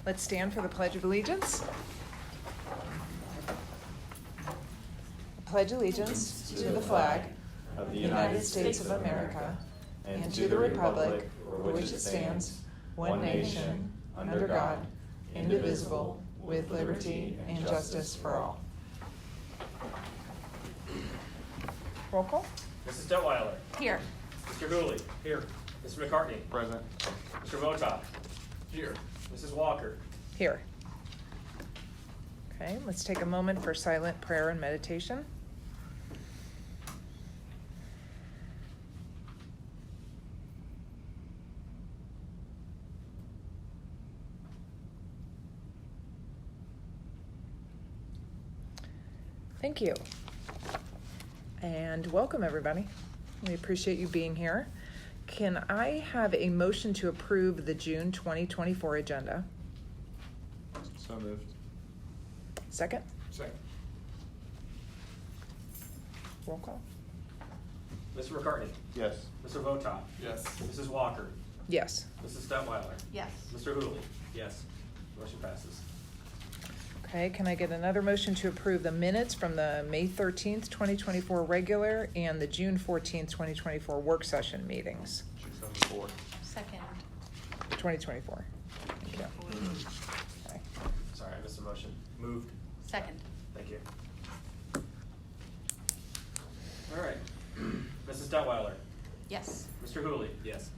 Let's stand for the Pledge of Allegiance. I pledge allegiance to the flag of the United States of America and to the republic for which it stands, one nation, under God, indivisible, with liberty and justice for all. Roll call. Mrs. Detweiler. Here. Mr. Hooley. Here. Mr. McCartney. Present. Mr. Votop. Here. Mrs. Walker. Here. Okay, let's take a moment for silent prayer and meditation. Thank you. And welcome, everybody. We appreciate you being here. Can I have a motion to approve the June 2024 agenda? So moved. Second? Second. Roll call? Mr. McCartney. Yes. Mr. Votop. Yes. Mrs. Walker. Yes. Mrs. Detweiler. Yes. Mr. Hooley. Yes. Motion passes. Okay, can I get another motion to approve the minutes from the May 13th, 2024 regular and the June 14th, 2024 work session meetings? 674. Second. 2024. Thank you. Okay. Sorry, I missed the motion. Moved. Second. Thank you. All right. Mrs. Detweiler. Yes. Mr. Hooley. Yes.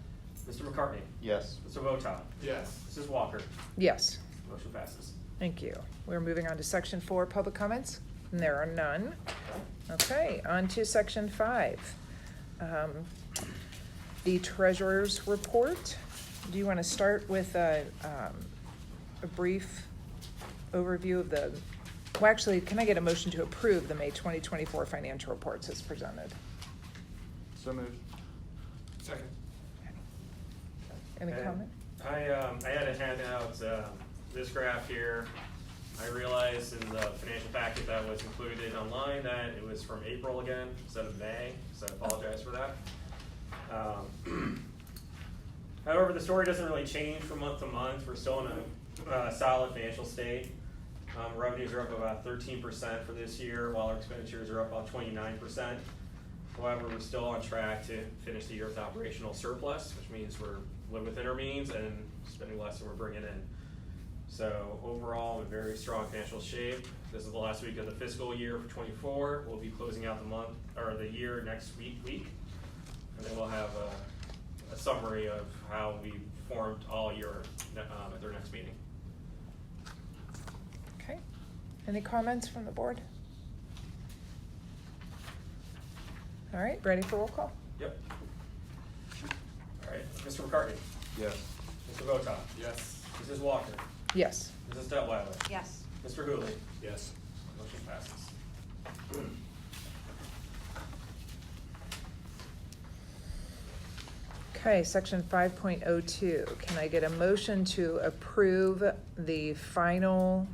Mr. McCartney. Yes. Mr. Votop. Yes. Mrs. Walker. Yes, Motion passes. thank you. We're moving on to section 4, public comments. And there are none. Okay, on to section 5. The treasurer's report. Do you want to start with a brief overview of the, well, actually, can I get a motion to approve the May 2024 financial reports as presented? So moved. Second. Any Okay. comment? I had a handout, this graph here. I realized in the financial packet that was included online that it was from April again instead of May, so I apologize for that. However, the story doesn't really change from month to month. We're still in a solid financial state. Revenues are up about 13% for this year, while our expenditures are up about 29%. However, we're still on track to finish the year with operational surplus, which means we're living within our means and spending less than we're bringing in. So overall, we're in very strong financial shape. This is the last week of the fiscal year for 24. We'll be closing out the month or the year next week, and then we'll have a summary of how we performed all year at their next meeting. Okay. Any comments from the board? All right, ready for roll call? Yep. All right, Mr. McCartney, Yes. Mr. Votop, Yes. Mrs. Walker, Yes. Mrs. Detweiler, Yes. Mr. Hooley. Yes. Motion passes. Okay, section 5.02. Can I get a motion to approve the final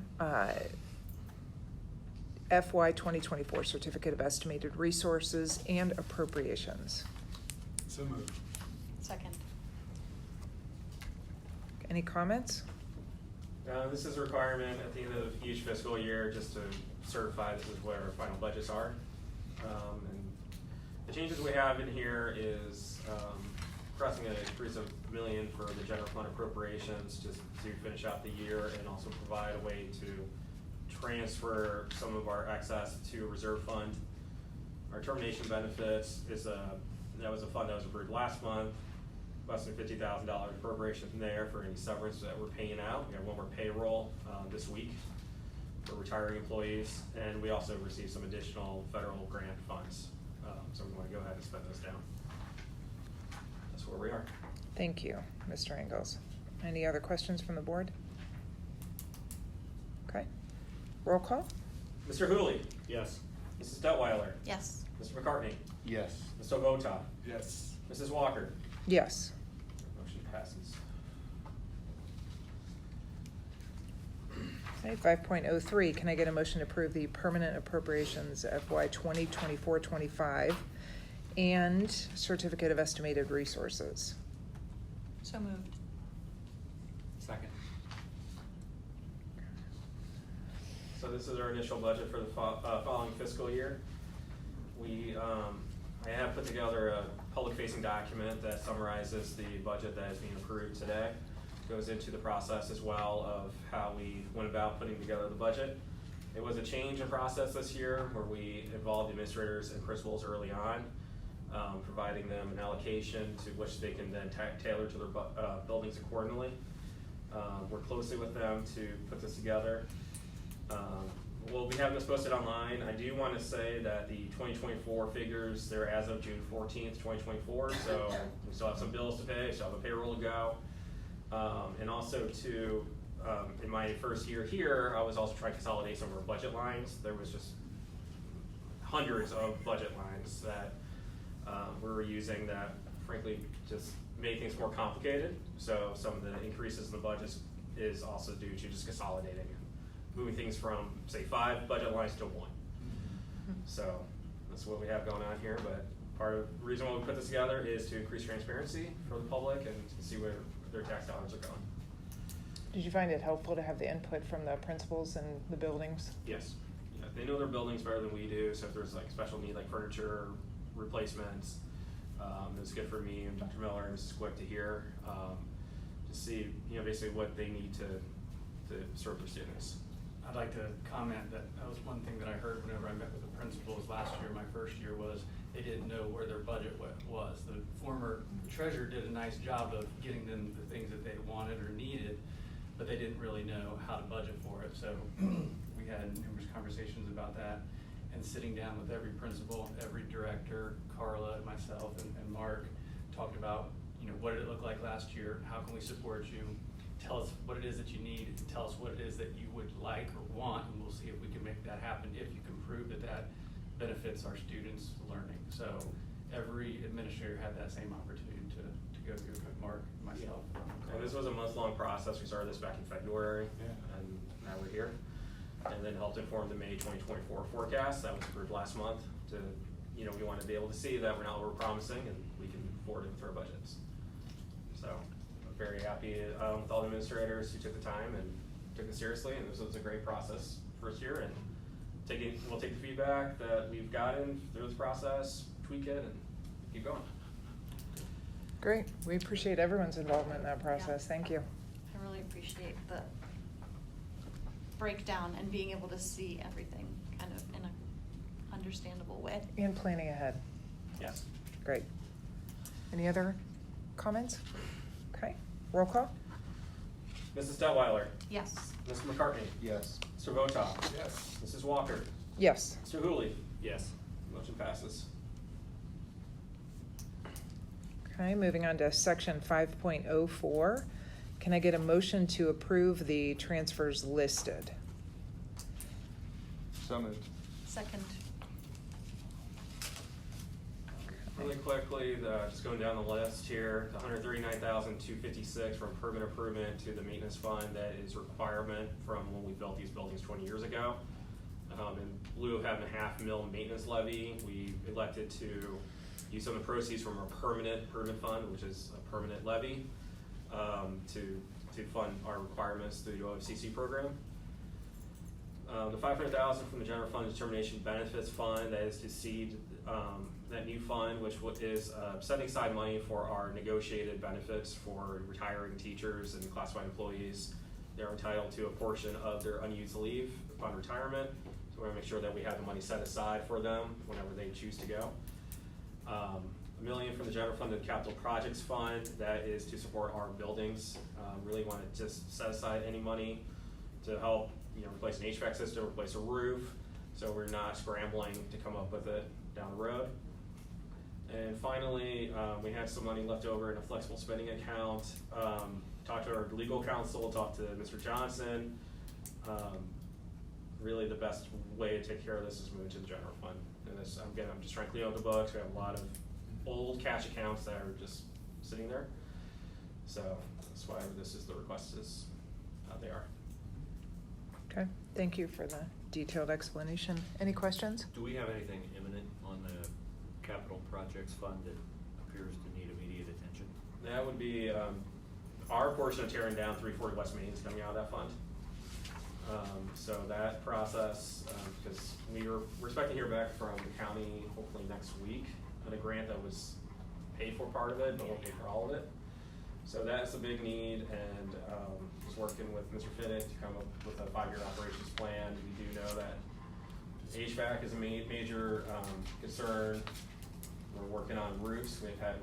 FY 2024 Certificate of Estimated Resources and Appropriations? So moved. Second. Any comments? This is a requirement at the end of each fiscal year just to certify this is where our final budgets are. And the changes we have in here is crossing an increase of $1 million for the general fund appropriations just to finish out the year and also provide a way to transfer some of our excess to a reserve fund. Our termination benefits is that was a fund that was approved last month. Less than $50,000 appropriation from there for any severance that we're paying out. We have one more payroll this week for retiring employees, and we also received some additional federal grant funds. So we want to go ahead and spend those down. That's where we are. Thank you, Mr. Ingles. Any other questions from the board? Okay. Roll call? Mr. Hooley. Yes. Mrs. Detweiler. Yes. Mr. McCartney. Yes. Mr. Votop. Yes. Mrs. Walker. Yes. Motion passes. Okay, 5.03, can I get a motion to approve the permanent appropriations FY 2024-25 and Certificate of Estimated Resources? So moved. Second. So this is our initial budget for the following fiscal year. I have put together a public-facing document that summarizes the budget that is being approved today. Goes into the process as well of how we went about putting together the budget. It was a change in process this year where we involved administrators and principals early on, providing them an allocation to which they can then tailor to their buildings accordingly. Work closely with them to put this together. We'll be having this posted online. I do want to say that the 2024 figures, they're as of June 14th, 2024, so we still have some bills to pay, still have a payroll to go. And also in my first year here, I was also trying to consolidate some of our budget lines. There was just hundreds of budget lines that we were using that frankly just made things more complicated. So some of the increases in the budgets is also due to just consolidating and moving things from, say, 5 budget lines to 1. So that's what we have going on here, but part of the reason why we put this together is to increase transparency for the public and to see where their tax dollars are going. Did you find it helpful to have the input from the principals and the buildings? Yes. Yeah, they know their buildings better than we do, so if there's like special need like furniture replacements, it was good for me and Dr. Miller and Mrs. Quick to hear, to see, basically what they need to serve their students. I'd like to comment that was one thing that I heard whenever I met with the principals last year, my first year, was they didn't know where their budget was. The former treasurer did a nice job of getting them the things that they wanted or needed, but they didn't really know how to budget for it. So we had numerous conversations about that, and sitting down with every principal, every director, Carla, myself, and Mark, talked about, what did it look like last year? How can we support you? Tell us what it is that you need, and tell us what it is that you would like or want, and we'll see if we can make that happen, if you can prove that that benefits our students' learning. So every administrator had that same opportunity to go through with Mark, myself. And this was a month-long process. We started this back in February, and now we're here. And then helped inform the May 2024 forecast that was approved last month to, we want to be able to see that we're not over-promising and we can afford it with our budgets. So I'm very happy with all the administrators who took the time and took it seriously, and this was a great process first year, and we'll take the feedback that we've gotten through this process, tweak it, and keep going. Great. We appreciate everyone's involvement in that process. Yeah. Thank you. I really appreciate the breakdown and being able to see everything kind of in an understandable way. And planning ahead. Yes. Great. Any other comments? Okay. Roll call? Mrs. Detweiler. Yes. Mr. McCartney. Yes. Mr. Votaw. Yes. Mrs. Walker. Yes. Mr. Hooley. Yes. Motion passes. Okay, moving on to section 5.04. Can I get a motion to approve the transfers listed? So moved. Second. Really quickly, just going down the list here, the $139,256 from improvement to the maintenance fund, that is requirement from when we built these buildings 20 years ago. In lieu of having a $500,000 maintenance levy, we elected to use some of the proceeds from our permanent improvement fund, which is a permanent levy, to fund our requirements through the OFCC program. The $500,000 from the general fund determination benefits fund, that is to seed that new fund, which is setting aside money for our negotiated benefits for retiring teachers and classified employees. They're entitled to a portion of their unused leave upon retirement. So we want to make sure that we have the money set aside for them whenever they choose to go. $1 million from the general fund to the capital projects fund, that is to support our buildings. Really want to just set aside any money to help replace an HVAC system, replace a roof, so we're not scrambling to come up with it down the road. And finally, we had some money left over in a flexible spending account. Talked to our legal counsel, talked to Mr. Johnson. Really the best way to take care of this is moving to the general fund. And this, again, I'm just trying to clean out the books. We have a lot of old cash accounts that are just sitting there. So that's why this is the request is they are. Okay, thank you for the detailed explanation. Any questions? Do we have anything imminent on the capital projects fund that appears to need immediate attention? That would be our portion of tearing down 340 West Main is coming out of that fund. So that process, because we're expecting to hear back from the county hopefully next week on a grant that was paid for part of it, but won't pay for all of it. So that's a big need, and just working with Mr. Finnick to come up with a 5-year operations plan. We do know that HVAC is a major concern. We're working on roofs. We've had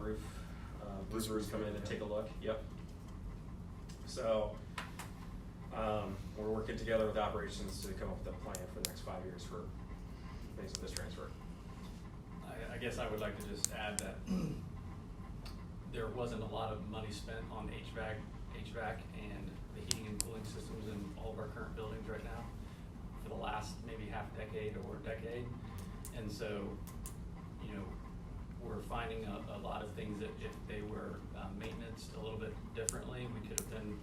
roofers come in and take a look. Yep. So we're working together with operations to come up with a plan for the next 5 years for based on this transfer. I guess I would like to just add that there wasn't a lot of money spent on HVAC and the heating and cooling systems in all of our current buildings right now for the last maybe half decade or decade. And so, you know, we're finding a lot of things that if they were maintenance a little bit differently, we could have been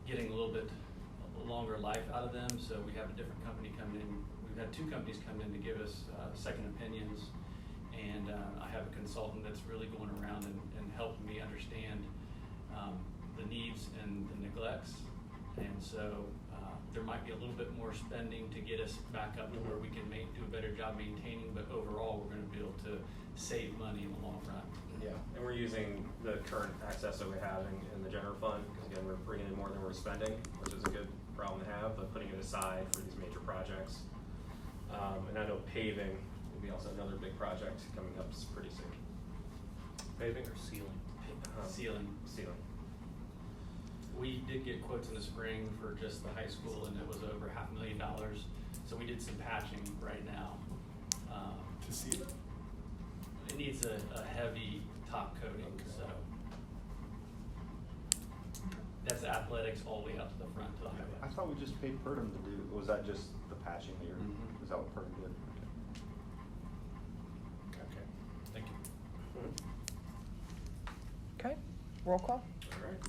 getting a little bit longer life out of them. So we have a different company come in. We've had 2 companies come in to give us second opinions. And I have a consultant that's really going around and helping me understand the needs and the neglects. And so there might be a little bit more spending to get us back up to where we can do a better job maintaining, but overall we're going to be able to save money in the long run. Yeah, and we're using the current access that we have in the general fund, because again, we're bringing in more than we're spending, which is a good problem to have, but putting it aside for these major projects. And I know paving will be also another big project coming up pretty soon. Paving or sealing? Ceiling. Ceiling. We did get quotes in the spring for just the high school, and it was over $500,000. So we did some patching right now. To seal it? It needs a heavy top coating, Okay. so that's athletics all the way out to the front to the highway. I thought we just paid Purdom to do, was that just the patching here? Mhm. Is that what Purdom did? Okay, thank you. Okay, roll call? All right.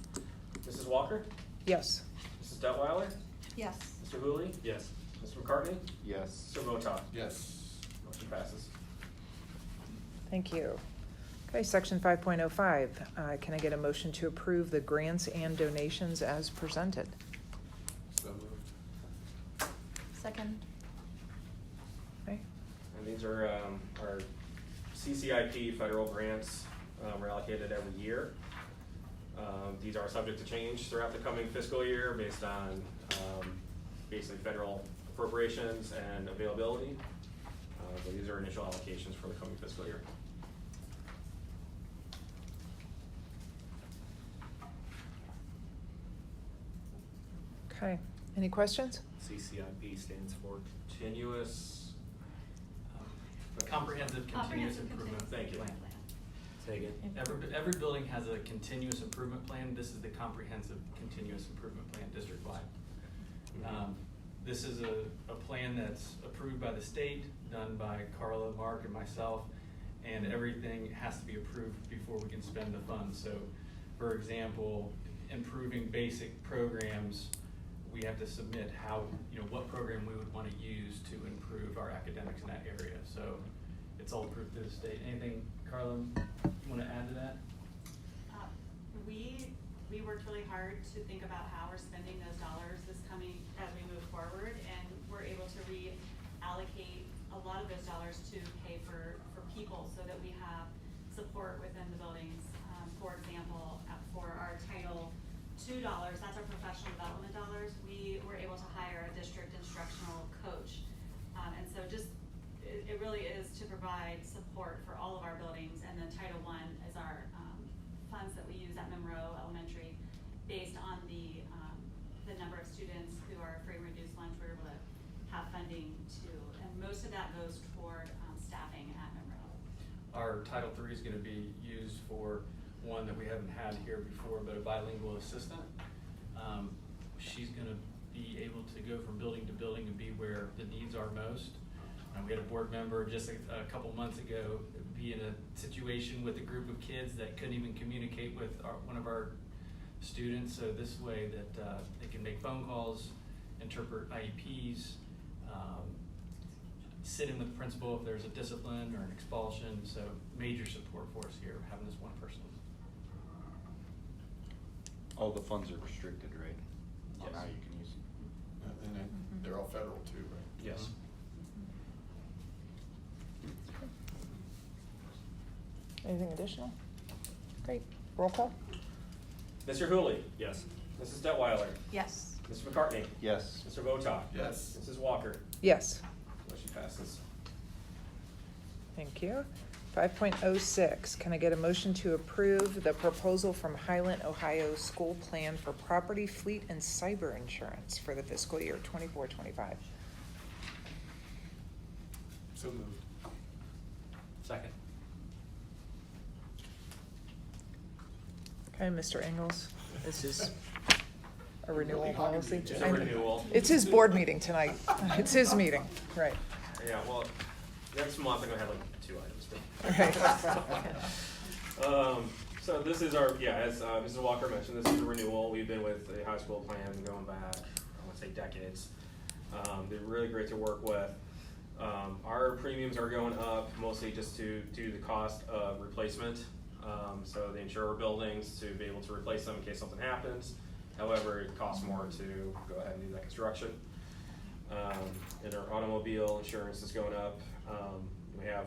Mrs. Walker? Yes. Mrs. Detweiler? Yes. Mr. Hooley? Yes. Mr. McCartney? Yes. Mr. Votak? Yes. Motion passes. Thank you. Okay, section 5.05, can I get a motion to approve the grants and donations as presented? So moved. Second. Okay, And these are our CCIP federal grants were allocated every year. These are subject to change throughout the coming fiscal year based on basically federal appropriations and availability. But these are initial allocations for the coming fiscal year. okay, any questions? CCIP stands for? Continuous, Comprehensive continuous improvement. Thank you. plan. Say again? Every building has a continuous improvement plan. This is the comprehensive continuous improvement plan district-wide. This is a plan that's approved by the state, done by Carla, Mark, and myself, and everything has to be approved before we can spend the funds. So, for example, improving basic programs, we have to submit what program we would want to use to improve our academics in that area. So it's all approved through the state. Anything, Carla, you want to add to that? We worked really hard to think about how we're spending those dollars this coming as we move forward, and we're able to reallocate a lot of those dollars to pay for people so that we have support within the buildings. For example, for our Title II dollars, that's our professional development dollars, we were able to hire a district instructional coach. And so it really is to provide support for all of our buildings, and then Title I is our funds that we use at Monroe Elementary based on the number of students who are free and reduced lunch. We're able to have funding too, and most of that goes toward staffing at Monroe. Our Title III is going to be used for one that we haven't had here before, but a bilingual assistant. She's going to be able to go from building to building and be where the needs are most. We had a board member just a couple months ago be in a situation with a group of kids that couldn't even communicate with one of our students. So this way that they can make phone calls, interpret IEPs, sit in with the principal if there's a discipline or an expulsion. So major support for us here, having this one person. All the funds are restricted, right? On Yes. how you can use them. And they're all federal too, right? Yes. Anything additional? Great. Roll call? Mr. Hooley? Yes. Mrs. Detweiler? Yes. Mr. McCartney? Yes. Mr. Votak? Yes. Mrs. Walker? Yes. Motion passes. Thank you. 5.06, can I get a motion to approve the proposal from Highland, Ohio School Plan for Property, Fleet, and Cyber Insurance for the fiscal year 24-25? So moved. Second. Okay, Mr. Ingles, this is a renewal policy. It's a renewal. It's his board meeting tonight. It's his meeting, right. Yeah, well, next month I'm gonna have like 2 items. Right. So this is our, as Mrs. Walker mentioned, this is a renewal. We've been with the high school plan going back, I wanna say decades. They're really great to work with. Our premiums are going up mostly just due to the cost of replacement. So they insure our buildings to be able to replace them in case something happens. However, it costs more to go ahead and do that construction. And our automobile insurance is going up. We have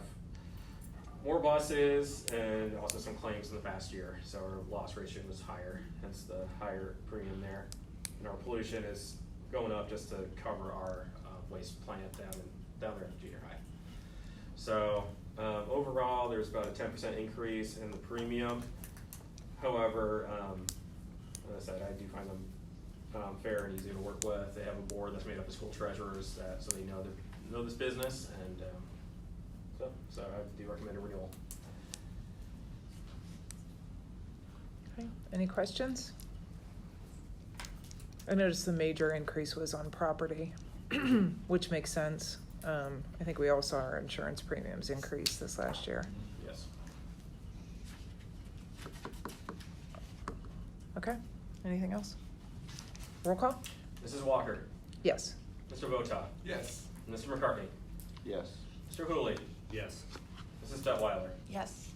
more buses and also some claims in the past year. So our loss ratio was higher, hence the higher premium there. And our pollution is going up just to cover our waste plant down there at junior high. So overall, there's about a 10% increase in the premium. However, as I said, I do find them fair and easy to work with. They have a board that's made up of school treasurers so they know this business, and so I do recommend a renewal. Okay, any questions? I noticed the major increase was on property, which makes sense. I think we all saw our insurance premiums increase this last year. Yes. Okay, anything else? Roll call? Mrs. Walker? Yes. Mr. Votak? Yes. Mr. McCartney? Yes. Mr. Hooley? Yes. Mrs. Detweiler? Yes.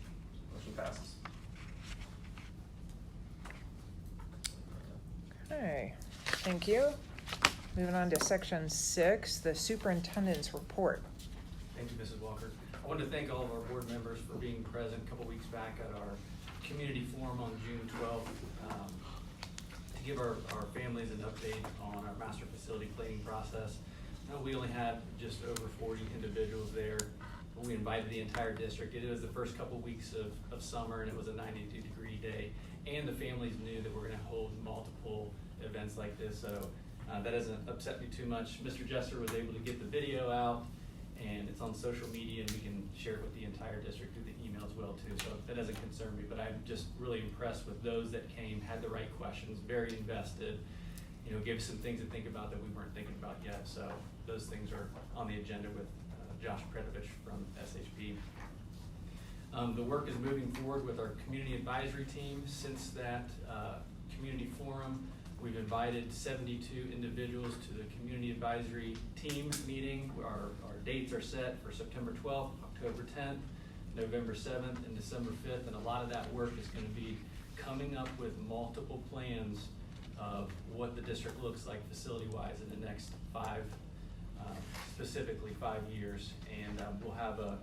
Motion passes. Okay, thank you. Moving on to section 6, the superintendent's report. Thank you, Mrs. Walker. I wanted to thank all of our board members for being present a couple weeks back at our community forum on June 12th to give our families an update on our master facility planning process. We only had just over 40 individuals there. We invited the entire district. It was the first couple weeks of summer, and it was a 92-degree day. And the families knew that we're going to hold multiple events like this, so that doesn't upset me too much. Mr. Jester was able to get the video out, and it's on social media, and we can share it with the entire district through the email as well too. So that doesn't concern me, but I'm just really impressed with those that came, had the right questions, very invested. Gave us some things to think about that we weren't thinking about yet. So those things are on the agenda with Josh Predovich from SHP. The work is moving forward with our community advisory team. Since that community forum, we've invited 72 individuals to the community advisory team meeting. Our dates are set for September 12th, October 10th, November 7th, and December 5th. And a lot of that work is going to be coming up with multiple plans of what the district looks like facility-wise in the next specifically 5 years. And we'll have a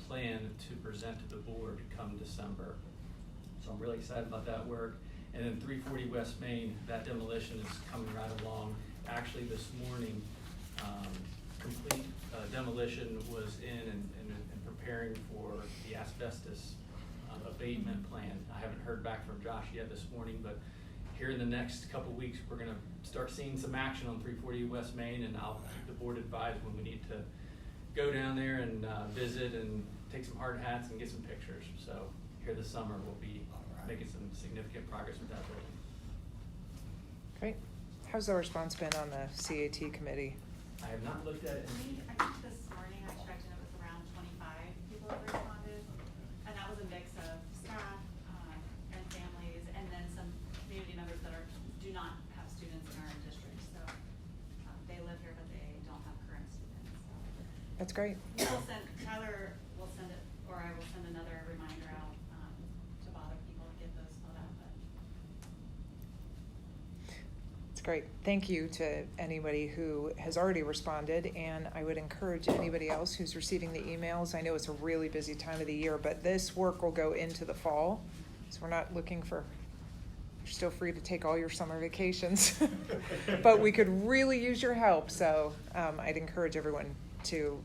plan to present to the board come December. So I'm really excited about that work. And then 340 West Main, that demolition is coming right along. Actually, this morning, complete demolition was in and preparing for the asbestos abatement plan. I haven't heard back from Josh yet this morning, but here in the next couple weeks, we're going to start seeing some action on 340 West Main, and I'll keep the board advised when we need to go down there and visit and take some hard hats and get some pictures. So here this summer, we'll be making some significant progress with that building. Great. How's the response been on the CAT committee? I have not looked at it. I think this morning I checked and it was around 25 people that responded. And that was a mix of staff and families, and then some community members that do not have students in our district. So they live here, but they don't have current students. So. That's great. Tyler will send it, or I will send another reminder out to bother people to get those filled out. But. It's That's great. Thank you to anybody who has already responded, and I would encourage anybody else who's receiving the emails. I know it's a really busy time of the year, but this work will go into the fall, so we're not looking for, you're still free to take all your summer vacations, but we could really use your help, so I'd encourage everyone to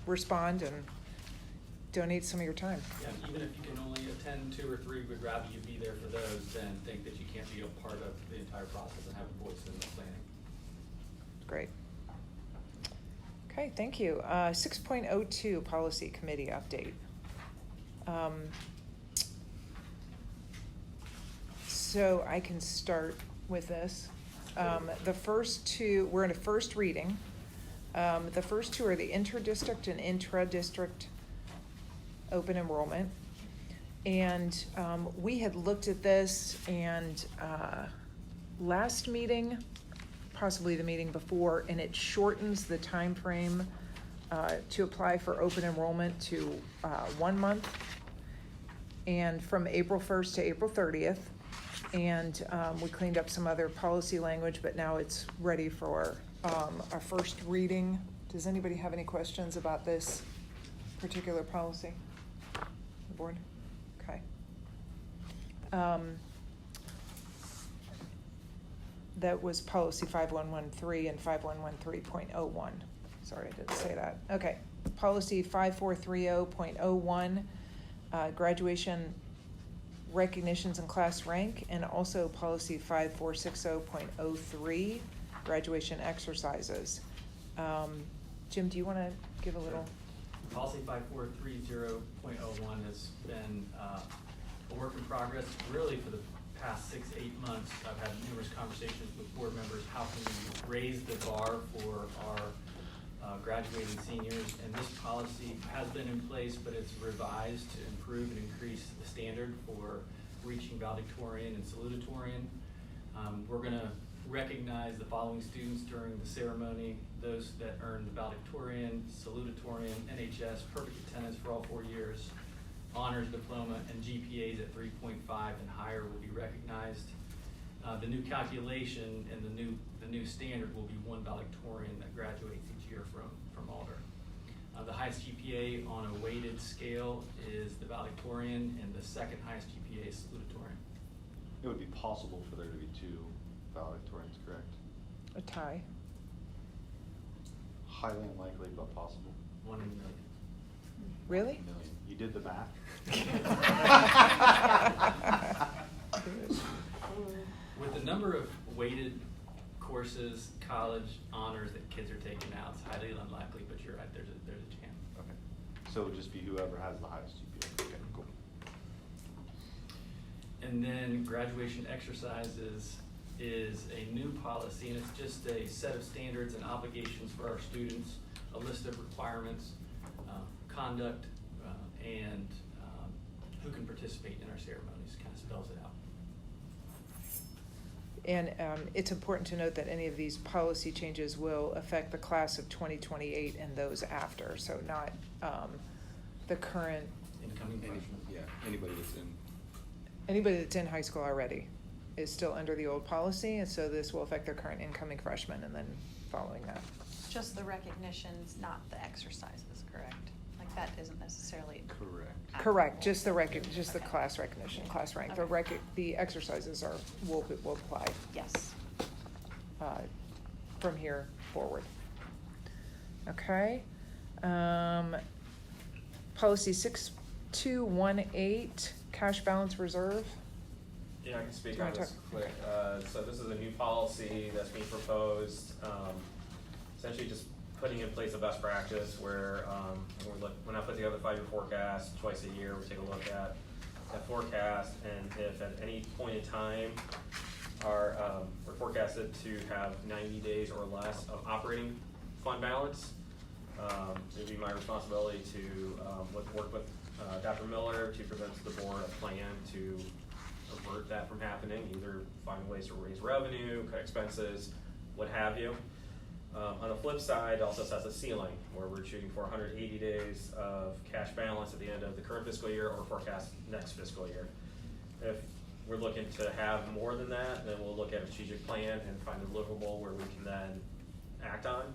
respond and donate some of your time. Yeah, even if you can only attend 2 or 3, we'd rather you be there for those than think that you can't be a part of the entire process and have a voice in the planning. Great. Okay, thank you. 6.02 Policy Committee Update. So I can start with this. The first two, we're in a first reading. The first two are the inter-district and intra-district open enrollment. And we had looked at this, and last meeting, possibly the meeting before, and it shortens the time frame to apply for open enrollment to 1 month, and from April 1st to April 30th. And we cleaned up some other policy language, but now it's ready for our first reading. Does anybody have any questions about this particular policy? The board? Okay. That was policy 5113 and 5113.01. Sorry, I didn't say that. Okay. Policy 5430.01, graduation recognitions and class rank, and also policy 5460.03, graduation exercises. Jim, do you want to give a little? Policy 5430.01 has been a work in progress really for the past 6-8 months. I've had numerous conversations with board members. How can we raise the bar for our graduating seniors? And this policy has been in place, but it's revised to improve and increase the standard for reaching valedictorian and salutatorian. We're going to recognize the following students during the ceremony: those that earn the valedictorian, salutatorian, NHS, perfect attendance for all 4 years, honors diploma, and GPAs at 3.5 and higher will be recognized. The new calculation and the new standard will be 1 valedictorian that graduates each year from Alder. The highest GPA on a weighted scale is the valedictorian, and the second highest GPA is salutatorian. It would be possible for there to be 2 valedictorians, correct? A tie. Highly unlikely, but possible. 1 in a million. Really? Million. You did the math? With the number of weighted courses, college honors that kids are taking now, it's highly unlikely, but you're right, there's a chance. Okay. So it would just be whoever has the highest GPA. Okay, cool. And then graduation exercises is a new policy, and it's just a set of standards and obligations for our students, a list of requirements, conduct, and who can participate in our ceremonies, kind of spells it out. And it's important to note that any of these policy changes will affect the class of 2028 and those after, so not the current, Incoming freshmen. Yeah, anybody that's in. anybody that's in high school already is still under the old policy, and so this will affect their current incoming freshmen and then following that. Just the recognitions, not the exercises, correct? Like that isn't necessarily. Correct. Correct, just the just the Okay. class recognition, class rank. Okay. The exercises will apply Yes. from here forward. Okay. Policy 6218, cash balance reserve. Yeah, I can speak Do you on wanna this talk? quick. So this is a new policy that's being proposed, essentially just putting in place a best practice where when I put together the 5-year forecast twice a year, we take a look at that forecast, and if at any point in time we're forecasted to have 90 days or less of operating fund balance, it'd be my responsibility to work with Dr. Miller to present to the board a plan to avert that from happening, either find ways to raise revenue, cut expenses, what have you. On the flip side, it also sets a ceiling where we're shooting for 180 days of cash balance at the end of the current fiscal year or forecast next fiscal year. If we're looking to have more than that, then we'll look at a strategic plan and find a deliverable where we can then act on.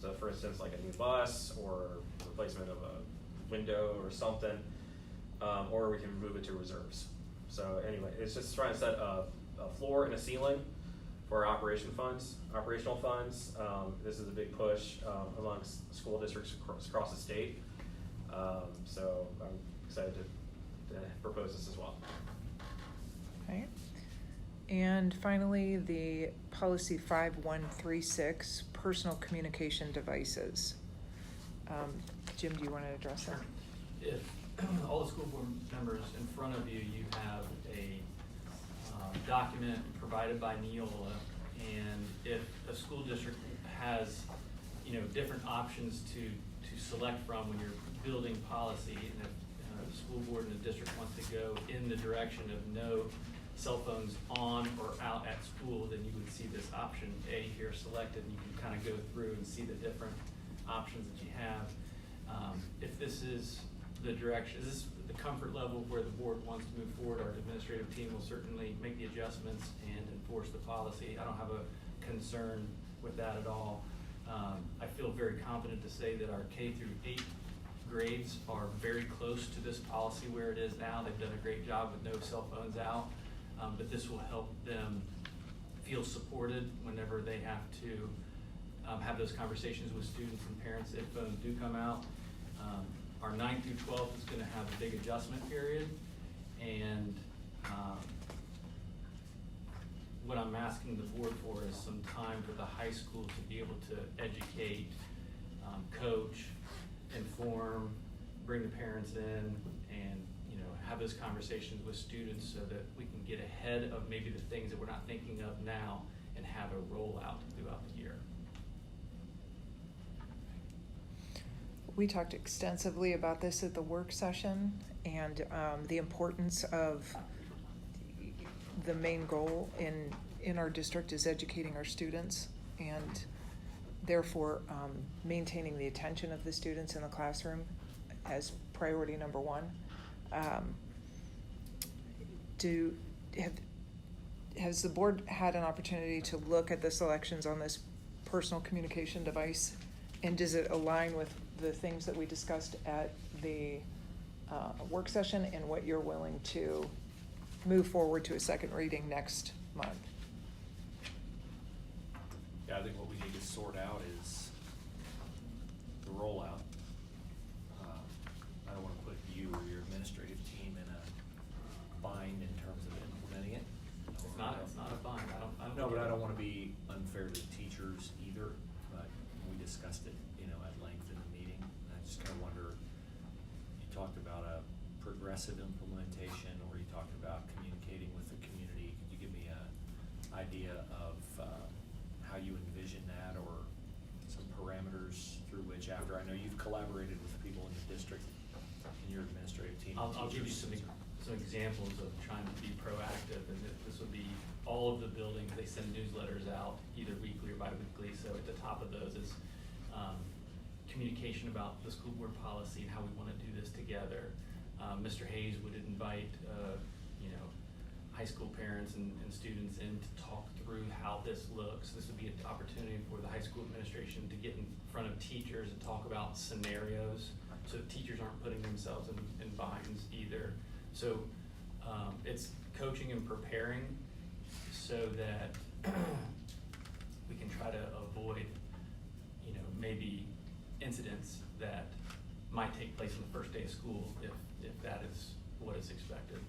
So for instance, like a new bus or replacement of a window or something, or we can move it to reserves. So anyway, it's just trying to set a floor and a ceiling for our operational funds. This is a big push amongst school districts across the state. So I'm excited to propose this as well. Okay. And finally, the policy 5136, personal communication devices. Jim, do you want to address that? If all the school board members in front of you, you have a document provided by Neola, and if a school district has, different options to select from when you're building policy, and if the school board and the district wants to go in the direction of no cell phones on or out at school, then you would see this option A here selected, and you can kind of go through and see the different options that you have. If this is the direction, is this the comfort level where the board wants to move forward, our administrative team will certainly make the adjustments and enforce the policy. I don't have a concern with that at all. I feel very confident to say that our K through 8 grades are very close to this policy where it is now. They've done a great job with no cell phones out, but this will help them feel supported whenever they have to have those conversations with students and parents if phones do come out. Our 9th through 12th is going to have a big adjustment period, and what I'm asking the board for is some time for the high school to be able to educate, coach, inform, bring the parents in, and have those conversations with students so that we can get ahead of maybe the things that we're not thinking of now and have a rollout throughout the year. We talked extensively about this at the work session, and the importance of the main goal in our district is educating our students, and therefore maintaining the attention of the students in the classroom as priority number one. Has the board had an opportunity to look at the selections on this personal communication device, and does it align with the things that we discussed at the work session and what you're willing to move forward to a second reading next month? Yeah, I think what we need to sort out is the rollout. I don't want to put you or your administrative team in a bind in terms of implementing it. It's not a bind. No, but I don't want to be unfair to the teachers either, but we discussed it, at length in the meeting. And I just kind of wonder, you talked about a progressive implementation, or you talked about communicating with the community. Could you give me an idea of how you envision that, or some parameters through which, after I know you've collaborated with people in the district and your administrative team? I'll give you some examples of trying to be proactive, and this would be all of the buildings. They send newsletters out either weekly or bi-weekly, so at the top of those is communication about the school board policy and how we want to do this together. Mr. Hayes would invite high school parents and students in to talk through how this looks. This would be an opportunity for the high school administration to get in front of teachers and talk about scenarios, so that teachers aren't putting themselves in binds either. So it's coaching and preparing so that we can try to avoid, maybe incidents that might take place on the first day of school if that is what is expected.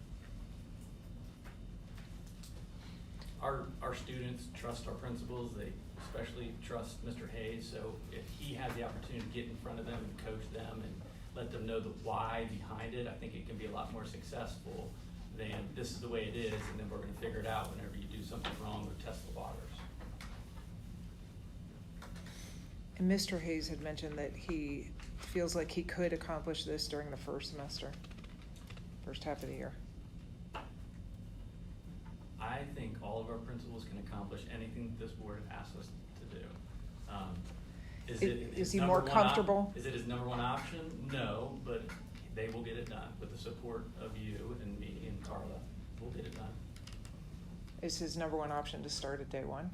Our students trust our principals. They especially trust Mr. Hayes. So if he has the opportunity to get in front of them and coach them and let them know the why behind it, I think it can be a lot more successful than this is the way it is, and then we're going to figure it out whenever you do something wrong or test the waters. And Mr. Hayes had mentioned that he feels like he could accomplish this during the first half of the year. I think all of our principals can accomplish anything that this board asks us to do. Is he more comfortable? Is it his number one option? No, but they will get it done with the support of you and me and Carla. We'll get it done. Is his number one option to start at day one?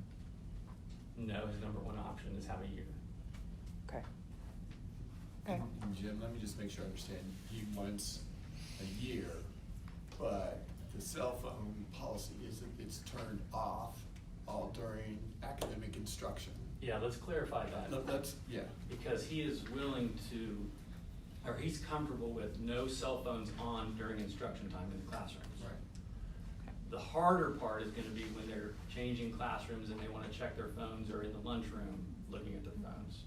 No, his number one option is have a year. Okay. Okay. And Jim, let me just make sure I understand. He wants a year, but the cell phone policy is that it's turned off all during academic instruction. Yeah, let's clarify that. No, that's, yeah. Because he is willing to, or he's comfortable with no cell phones on during instruction time in the classrooms. Right. The harder part is gonna be when they're changing classrooms and they wanna check their phones or in the lunchroom looking at their phones.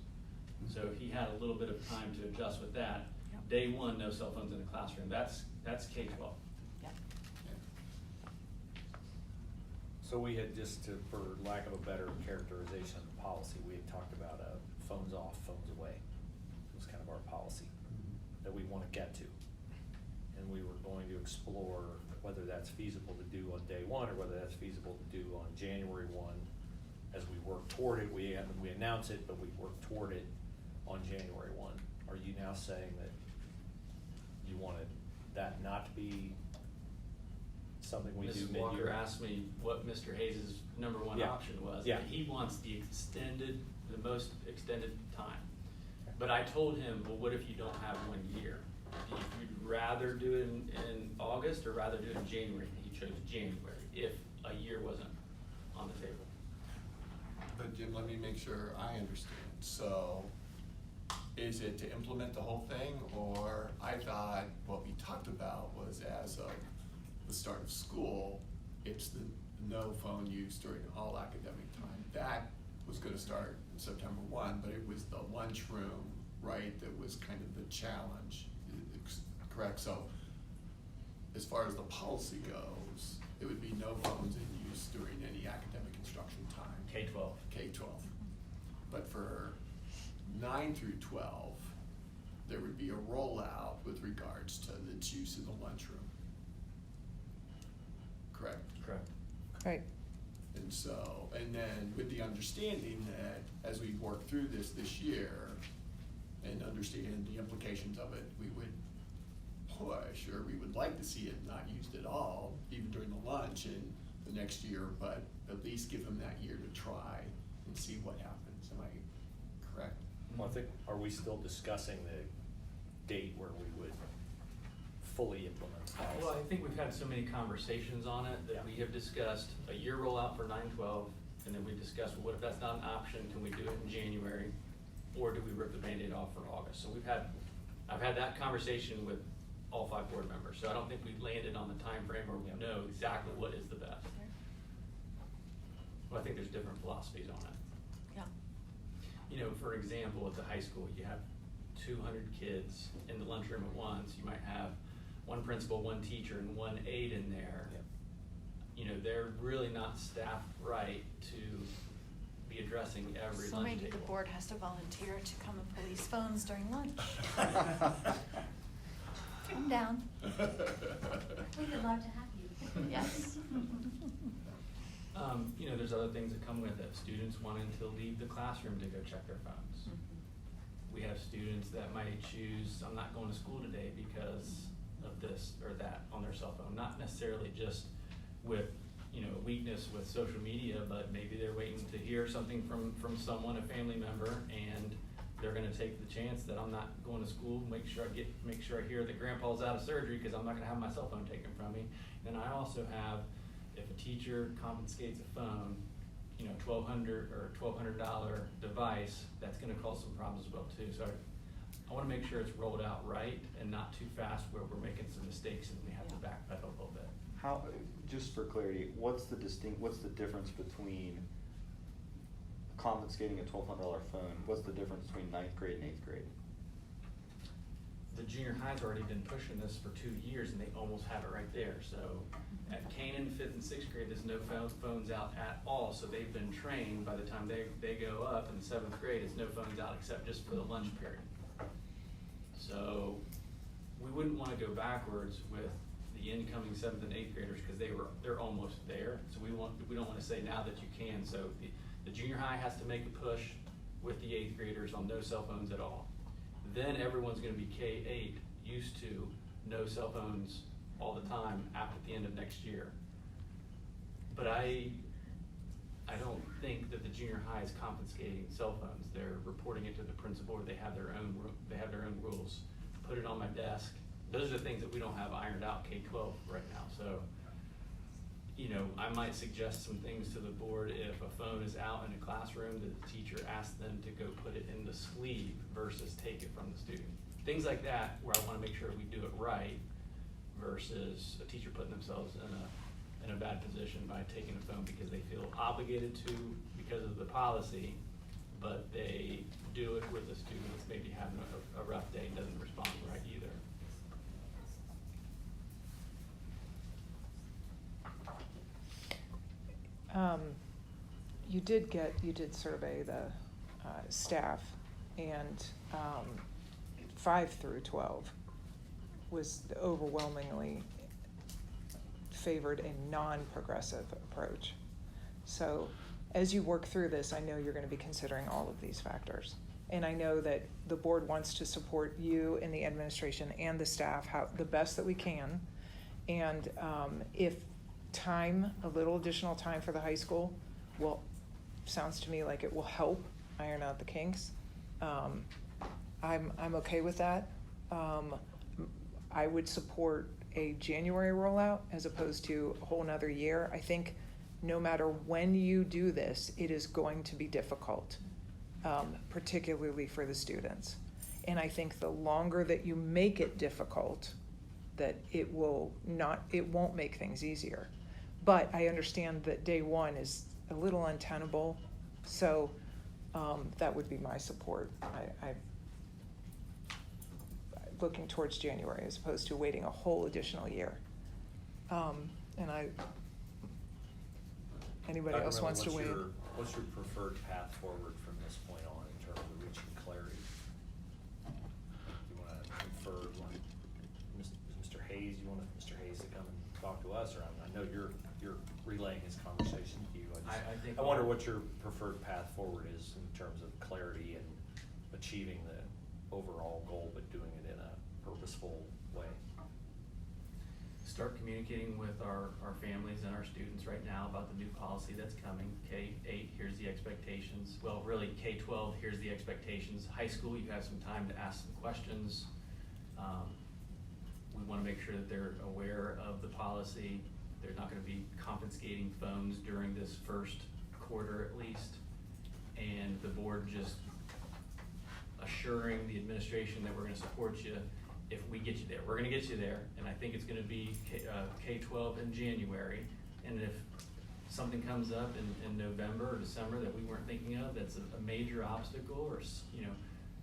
So he had a little bit of time to adjust with that. Yep. Day one, no cell phones in the classroom. That's K-12. Yeah. So we had just to, for lack of a better characterization of the policy, we had talked about phones off, phones away. It was kind of our policy that we want to get to. And we were going to explore whether that's feasible to do on day one or whether that's feasible to do on January 1. As we work toward it, we announce it, but we work toward it on January 1. Are you now saying that you wanted that not to be something we do Mrs. mid-year? Walker asked me what Mr. Hayes' number one Yeah. option was. Yeah. He wants the most extended time. But I told him, well, what if you don't have 1 year? You'd rather do it in August or rather do it in January? And he chose January, if a year wasn't on the table. But Jim, let me make sure I understand. So is it to implement the whole thing, or I thought what we talked about was as of the start of school, it's the no phone use during all academic time. That was gonna start September 1, but it was the lunchroom, right, that was kind of the challenge, correct? So as far as the policy goes, it would be no phones in use during any academic instruction time. K-12. K-12. But for 9 through 12, there would be a rollout with regards to its use in the lunchroom. Correct? Correct. Right. And so, and then with the understanding that as we work through this year and understand the implications of it, we would push, or we would like to see it not used at all, even during the lunch in the next year, but at least give them that year to try and see what happens. Am I correct? Well, I think, are we still discussing the date where we would fully implement the policy? Well, I think we've had so many conversations on it that we have discussed a year rollout for 9-12, and then we discussed, well, what if that's not an option, can we do it in January? Or do we rip the Band-Aid off for August? So I've had that conversation with all 5 board members, so I don't think we've landed on the time frame or we know exactly what is the best. Well, I think there's different philosophies on it. Yeah. You know, for example, at the high school, you have 200 kids in the lunchroom at once. You might have one principal, one teacher, and one aide in there. Yep. You know, they're really not staffed right to be addressing every So lunch maybe table. the board has to volunteer to come and police phones during lunch. Calm down. We would love to have you. Yes. You know, there's other things that come with it. Students wanting to leave the classroom to go check their phones. We have students that might choose, I'm not going to school today because of this or that on their cell phone. Not necessarily just with, you know, weakness with social media, but maybe they're waiting to hear something from someone, a family member, and they're gonna take the chance that I'm not going to school, make sure I hear that grandpa's out of surgery because I'm not gonna have my cell phone taken from me. Then I also have, if a teacher confiscates a phone, you know, $1,200 or $1,200 device, that's gonna cause some problems as well too. So I wanna make sure it's rolled out right and not too fast where we're making some mistakes and we have to backpedal a little bit. How, just for clarity, what's the difference between confiscating a $1,200 phone? What's the difference between 9th grade and 8th grade? The junior high's already been pushing this for 2 years and they almost have it right there. So at Canaan, 5th and 6th grade, there's no phones out at all. So they've been trained by the time they go up in 7th grade, it's no phones out except just for the lunch period. So we wouldn't want to go backwards with the incoming 7th and 8th graders because they're almost there. So we don't want to say now that you can. So the junior high has to make a push with the 8th graders on no cell phones at all. Then everyone's going to be K-8 used to no cell phones all the time after the end of next year. But I don't think that the junior high is confiscating cell phones. They're reporting it to the principal, or they have their own rules. Put it on my desk. Those are the things that we don't have ironed out K-12 right now. So, you know, I might suggest some things to the board. If a phone is out in a classroom, that the teacher asks them to go put it in the sleeve versus take it from the student. Things like that, where I want to make sure we do it right, versus a teacher putting themselves in a bad position by taking a phone because they feel obligated to because of the policy, but they do it with a student that's maybe having a rough day and doesn't respond right either. You did survey the staff, and 5 through 12 was overwhelmingly favored a non-progressive approach. So as you work through this, I know you're going to be considering all of these factors. And I know that the board wants to support you and the administration and the staff the best that we can. And if a little additional time for the high school sounds to me like it will help iron out the kinks. I'm okay with that. I would support a January rollout as opposed to a whole nother year. I think no matter when you do this, it is going to be difficult, particularly for the students. And I think the longer that you make it difficult, that it won't make things easier. But I understand that day one is a little untenable, so that would be my support. I'm looking towards January as opposed to waiting a whole additional year. Anybody else wants to weigh in? What's your preferred path forward from this point on in terms of reaching clarity? You want to confer, Mr. Hayes, you want Mr. Hayes to come and talk to us, or I know you're relaying his conversation to you. I wonder what your preferred path forward is in terms of clarity and achieving the overall goal, but doing it in a purposeful way. Start communicating with our families and our students right now about the new policy that's coming. K-8, here's the expectations. Well, really, K-12, here's the expectations. High school, you have some time to ask some questions. We want to make sure that they're aware of the policy. There's not going to be confiscating phones during this first quarter at least. And the board just assuring the administration that we're going to support you if we get you there. We're going to get you there, and I think it's going to be K-12 in January. And if something comes up in November or December that we weren't thinking of, that's a major obstacle, or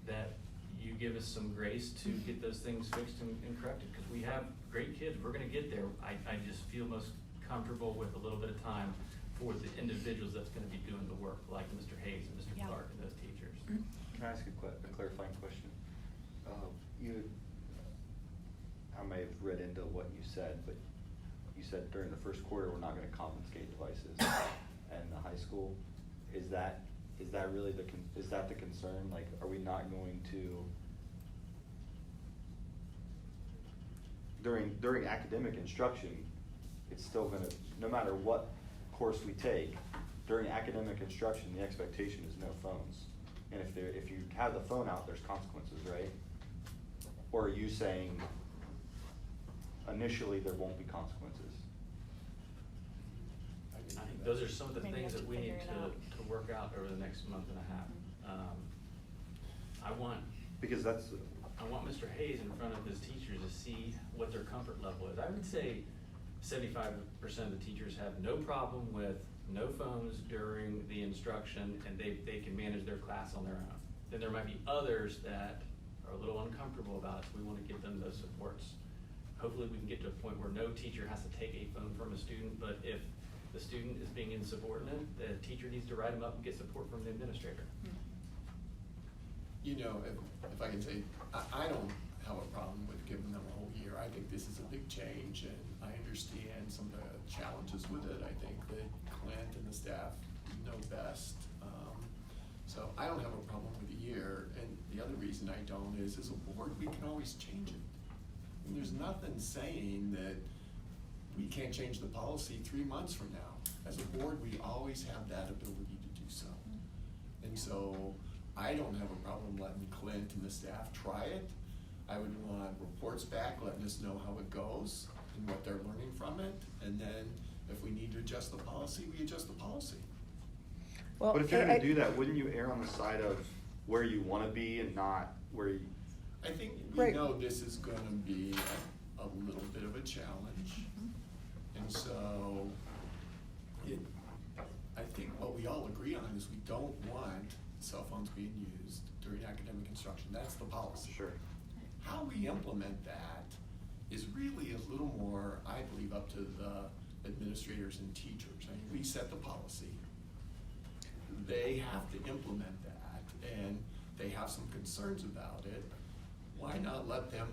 that you give us some grace to get those things fixed and corrected, because we have great kids. We're going to get there. I just feel most comfortable with a little bit of time for the individuals that's going to be doing the work, like Mr. Hayes and Mr. Clark and those teachers. Can I ask a clarifying question? I may have read into what you said, but you said during the first quarter we're not going to confiscate devices in the high school. Is that really the concern? Like, are we not going to during academic instruction? It's still going to, no matter what course we take, during academic instruction, the expectation is no phones. And if you have the phone out, there's consequences, right? Or are you saying initially there won't be consequences? I think those are some of the Maybe things have that to we need figure it out. to work out over the next month and a half. I want Mr. Hayes in front of his teachers to see what their comfort level is. I would say 75% of the teachers have no problem with no phones during the instruction, and they can manage their class on their own. Then there might be others that are a little uncomfortable about it, so we want to give them those supports. Hopefully we can get to a point where no teacher has to take a phone from a student, but if the student is being insubordinate, the teacher needs to write them up and get support from the administrator. You know, if I can say, I don't have a problem with giving them a whole year. I think this is a big change, and I understand some of the challenges with it. I think that Clint and the staff know best. So I don't have a problem with a year, and the other reason I don't is, as a board, we can always change it. And there's nothing saying that we can't change the policy 3 months from now. as a board, we always have that ability to do so. And so I don't have a problem letting Clint and the staff try it. I would want reports back letting us know how it goes and what they're learning from it. And then if we need to adjust the policy, we adjust the policy. Well, But if you're gonna do that, wouldn't you err on the side of where you wanna be and not where you? I think we Right. know this is gonna be a little bit of a challenge. And so I think what we all agree on is we don't want cell phones being used during academic instruction. That's the policy. Sure. How we implement that is really a little more, I believe, up to the administrators and teachers. I mean, we set the policy. They have to implement that, and they have some concerns about it. Why not let them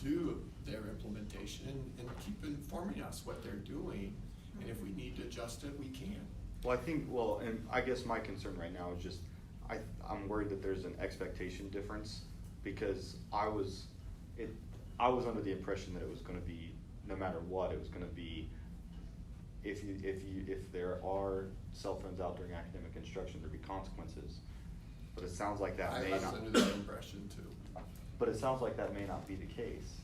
do their implementation and keep informing us what they're doing? And if we need to adjust it, we can. Well, and I guess my concern right now is just, I'm worried that there's an expectation difference, because I was under the impression that it was gonna be, no matter what, it was gonna be, if there are cell phones out during academic instruction, there'd be consequences. But it sounds like that may I was not. under that impression too. But it sounds like that may not be the case,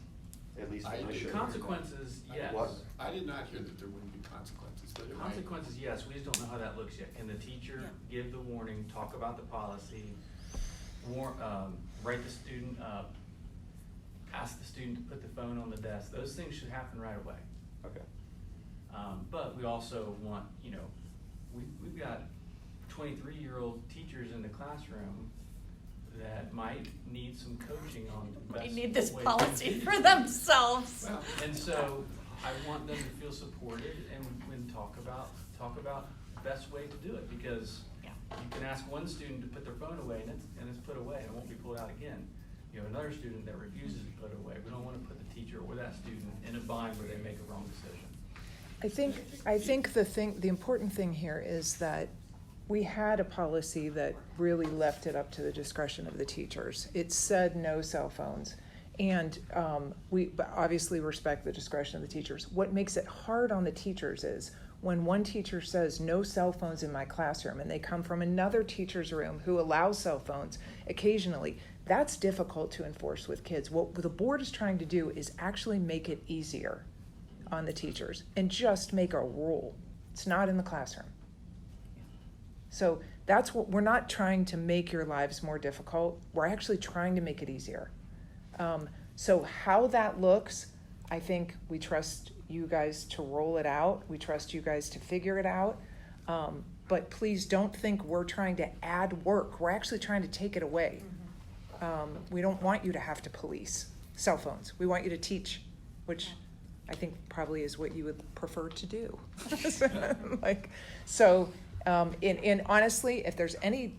at least I did initially. Consequences, yes. What? I did not hear that there wouldn't be consequences, but it might. Consequences, yes, we just don't know how that looks yet. Can the teacher give the warning, talk about the policy, write the student up, ask the student to put the phone on the desk? Those things should happen right away. Okay. But we also want, we've got 23-year-old teachers in the classroom that might need some coaching on the best They need this way to policy do for it. themselves. Well, And so I want them to feel supported and talk about the best way to do it, because Yeah. you can ask one student to put their phone away and it's put away and it won't be pulled out again. You have another student that refuses to put it away. We don't want to put the teacher or that student in a bind where they make a wrong decision. I think the important thing here is that we had a policy that really left it up to the discretion of the teachers. It said no cell phones, and we obviously respect the discretion of the teachers. What makes it hard on the teachers is when one teacher says no cell phones in my classroom, and they come from another teacher's room who allows cell phones occasionally. That's difficult to enforce with kids. What the board is trying to do is actually make it easier on the teachers and just make a rule. It's not in the classroom. So that's what, we're not trying to make your lives more difficult. We're actually trying to make it easier. So how that looks, I think we trust you guys to roll it out. We trust you guys to figure it out. But please don't think we're trying to add work. We're actually trying to take it away. We don't want you to have to police cell phones. We want you to teach, which I think probably is what you would prefer to do. And honestly, if there's any,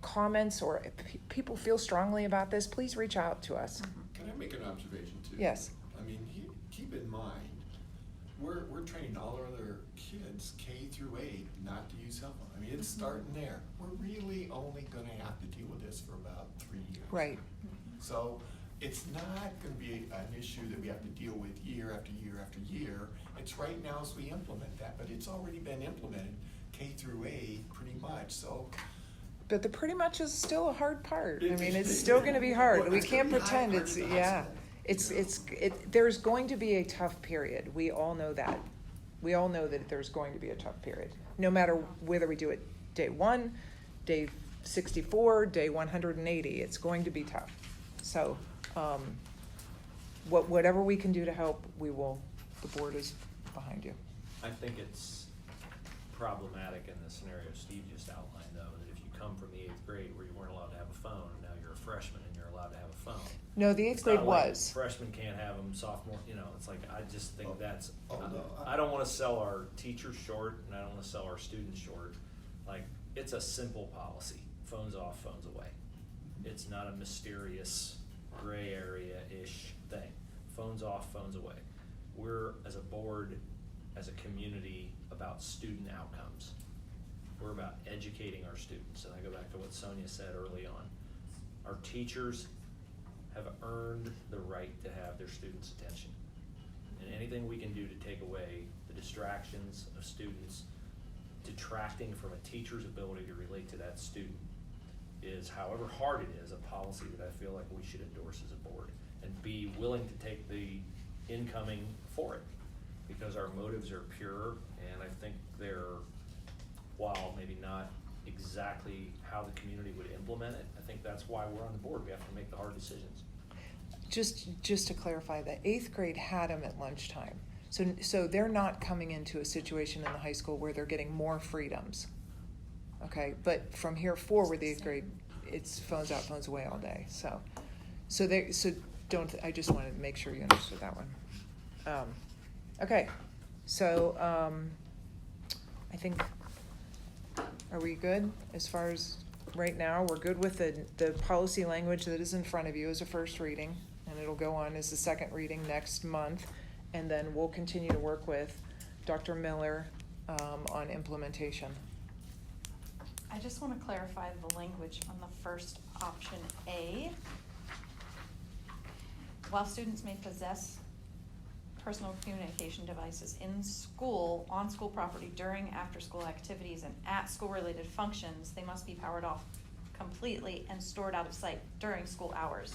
comments or if people feel strongly about this, please reach out to us. Can I make an observation too? Yes. I mean, keep in mind, we're training all our other kids, K through 8, not to use cell phone. I mean, it's starting there. We're really only gonna have to deal with this for about 3 years. Right. So it's not gonna be an issue that we have to deal with year after year after year. It's right now as we implement that, but it's already been implemented, K through 8, pretty much, so. But the pretty much is still a hard part. I mean, it's still gonna be hard. Well, We it's can't gonna be pretend hard it's, to yeah. isolate. There's going to be a tough period. We all know that. We all know that there's going to be a tough period. No matter whether we do it day 1, day 64, day 180, it's going to be tough. So, whatever we can do to help, we will. The board is behind you. I think it's problematic in the scenario Steve just outlined, though, that if you come from the 8th grade where you weren't allowed to have a phone, and now you're a freshman and you're allowed to have a phone. No, the 8th It's grade not like was. Freshmen can't have them, sophomore, it's like, I just think that's, no, I don't wanna sell our teachers short, and I don't wanna sell our students short. Like, it's a simple policy, phones off, phones away. It's not a mysterious gray area-ish thing. Phones off, phones away. We're, as a board, as a community, about student outcomes. We're about educating our students, and I go back to what Sonia said early on. Our teachers have earned the right to have their students' attention. And anything we can do to take away the the distractions of students detracting from a teacher's ability to relate to that student is, however hard it is, a policy that I feel like we should endorse as a board and be willing to take the incoming for it, because our motives are pure, and I think they're, while maybe not exactly how the community would implement it, I think that's why we're on the board. We have to make the hard decisions. Just to clarify, the 8th grade had them at lunchtime. So they're not coming into a situation in the high school where they're getting more freedoms. Okay, but from here forward, the 8th grade, it's phones out, phones away all day. So I just wanted to make sure you understood that one. Okay, so I think, are we good as far as right now? We're good with the policy language that is in front of you as a first reading, and it'll go on as the second reading next month, and then we'll continue to work with Dr. Miller on implementation. I just want to clarify the language on the first option A. While students may possess personal communication devices in school, on school property, during after-school activities, and at school-related functions, they must be powered off completely and stored out of sight during school hours.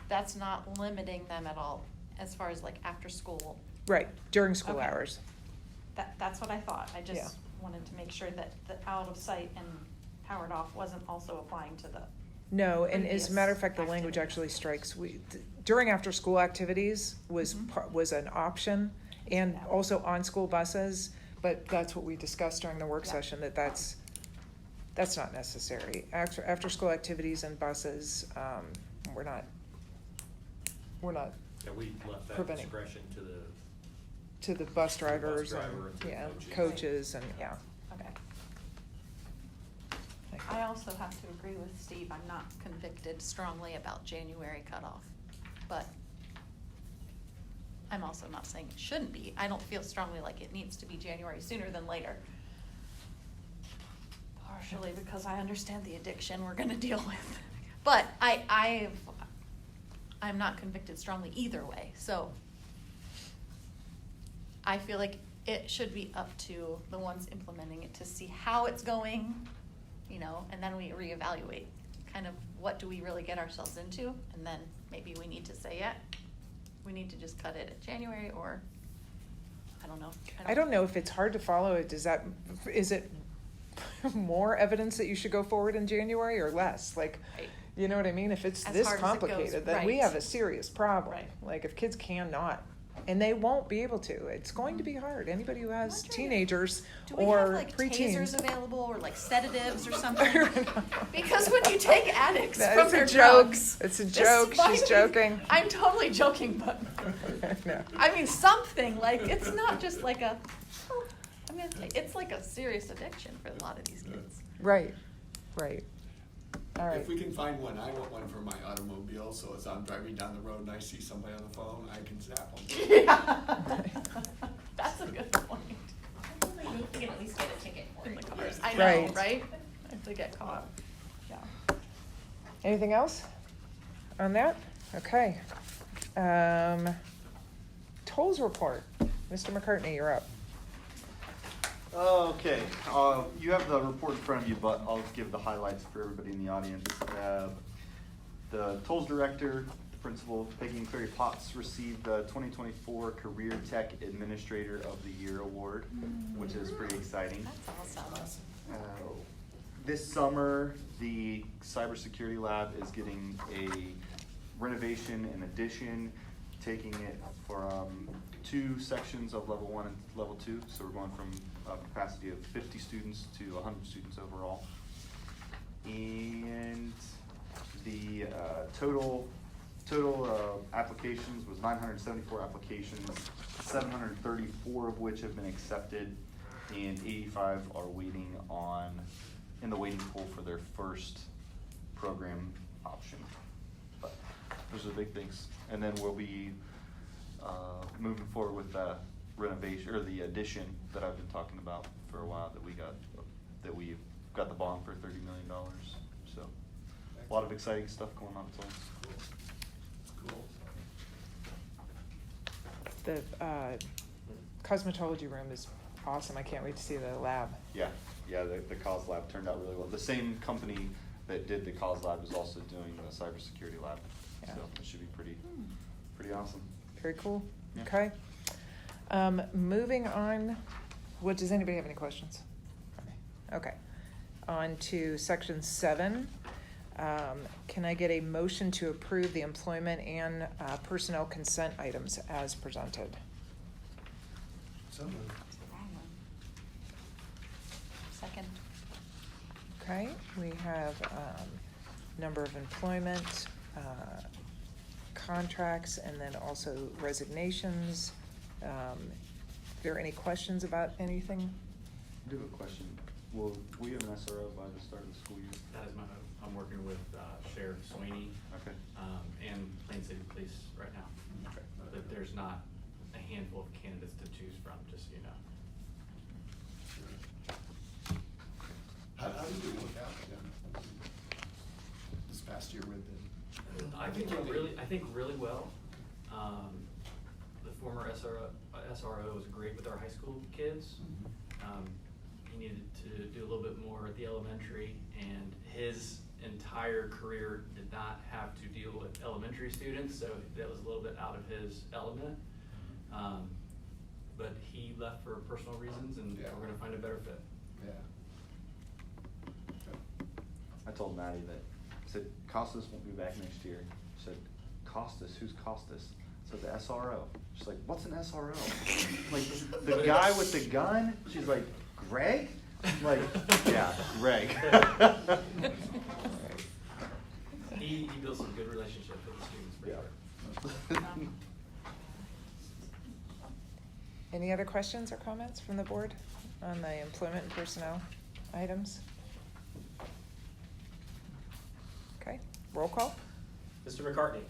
That's not limiting them at all as far as like after school. Right, during school Okay. hours. That's what I thought. I Yeah. just wanted to make sure that the out of sight and powered off wasn't also applying to the. No, and as a matter of fact, the previous language activities. actually strikes, during after-school activities was Mhm. was an option, and Yeah. also on school buses, but that's what we discussed during the work Yeah. session, that's not necessary. After-school activities and buses, we're not Yeah, we left that Preventing. discretion to the to the bus To the bus drivers driver and to the yeah, coaches. coaches and, yeah. Okay. I also have to agree with Steve, I'm not convicted strongly about January cutoff, but I'm also not saying it shouldn't be. I don't feel strongly like it needs to be January sooner than later. Partially because I understand the addiction we're gonna deal with. But I'm not convicted strongly either way, so I feel like it should be up to the ones implementing it to see how it's going, you know, and then we reevaluate kind of what do we really get ourselves into, and then maybe we need to say, yeah, we need to just cut it at January, or, I don't know. I don't know if it's hard to follow it, is it more evidence that you should go forward in January or less? Like, Right. you know what I mean? If it's As this hard as it goes, complicated, then we right. have a serious problem. Right. Like, if kids cannot, and they won't be able to, it's going to be hard. Anybody who has Wondering, teenagers Do we or have like preteens. tasers available, or like sedatives or something? I don't know. Because when you take addicts That's from a their joke. drugs. It's a this joke. might She's be- joking. I'm totally joking, but No. I mean something, like, it's not just like it's like a serious addiction for a lot of these kids. Right, all right. If we can find one, I want one for my automobile, so as I'm driving down the road and I see somebody on the phone, I can zap them. Yeah. That's a good point. Hopefully they can at least get a ticket for In the it. cars, I know, Right. right? If they get caught, yeah. Anything else on that? Okay. Tolls report. Mr. McCartney, you're up. Okay, you have the report in front of you, but I'll give the highlights for everybody in the audience. The tolls director, the principal, Peggy and Clary Potts, received the 2024 Career Tech Administrator of the Year Award, which is pretty exciting. That's awesome. This summer, the cybersecurity lab is getting a renovation and addition, taking it from 2 sections of level 1 and level 2. So we're going from a capacity of 50 students to 100 students overall. And the total applications was 974 applications, 734 of which have been accepted, and 85 are waiting in the waiting pool for their first program option. But those are the big things. And then we'll be moving forward with the renovation, or the addition that I've been talking about for a while, that we got the bond for $30 million. So a lot of exciting stuff going on. Cool. The cosmetology room is awesome. I can't wait to see the lab. Yeah, the cause lab turned out really well. The same company that did the cause lab is also doing the cybersecurity lab. Yeah. So it should be pretty awesome. Very cool. Yeah. Okay. Moving on, does anybody have any questions? Okay. On to section 7. Can I get a motion to approve the employment and personnel consent items as presented? So moved. Second. Okay, we have number of employment, contracts, and then also resignations. Are there any questions about anything? I do have a question. Will we have an SRO by the start of the school year? That is I'm working with Sheriff Sweeney. Okay. And Plain City Police right now. Okay. But there's not a handful of candidates to choose from, just so you know. How did it work out then? This past year with them? I think really well. The former SRO was great with our high school kids. He needed to do a little bit more at the elementary, and his entire career did not have to deal with elementary students, so that was a little bit out of his element. But he left for personal reasons, and Yeah. we're gonna find a better fit. Yeah. Okay. I told Maddie that, I said, Costas won't be back next year. She said, Costas, who's Costas? I said, the SRO. She's like, what's an SRO? Like, the guy with the gun? She's like, Greg? I'm like, yeah, Greg. He built some good relationships with the students, for Yeah. sure. Any other questions or comments from the board on the employment and personnel items? Okay, roll call? Mr. McCartney,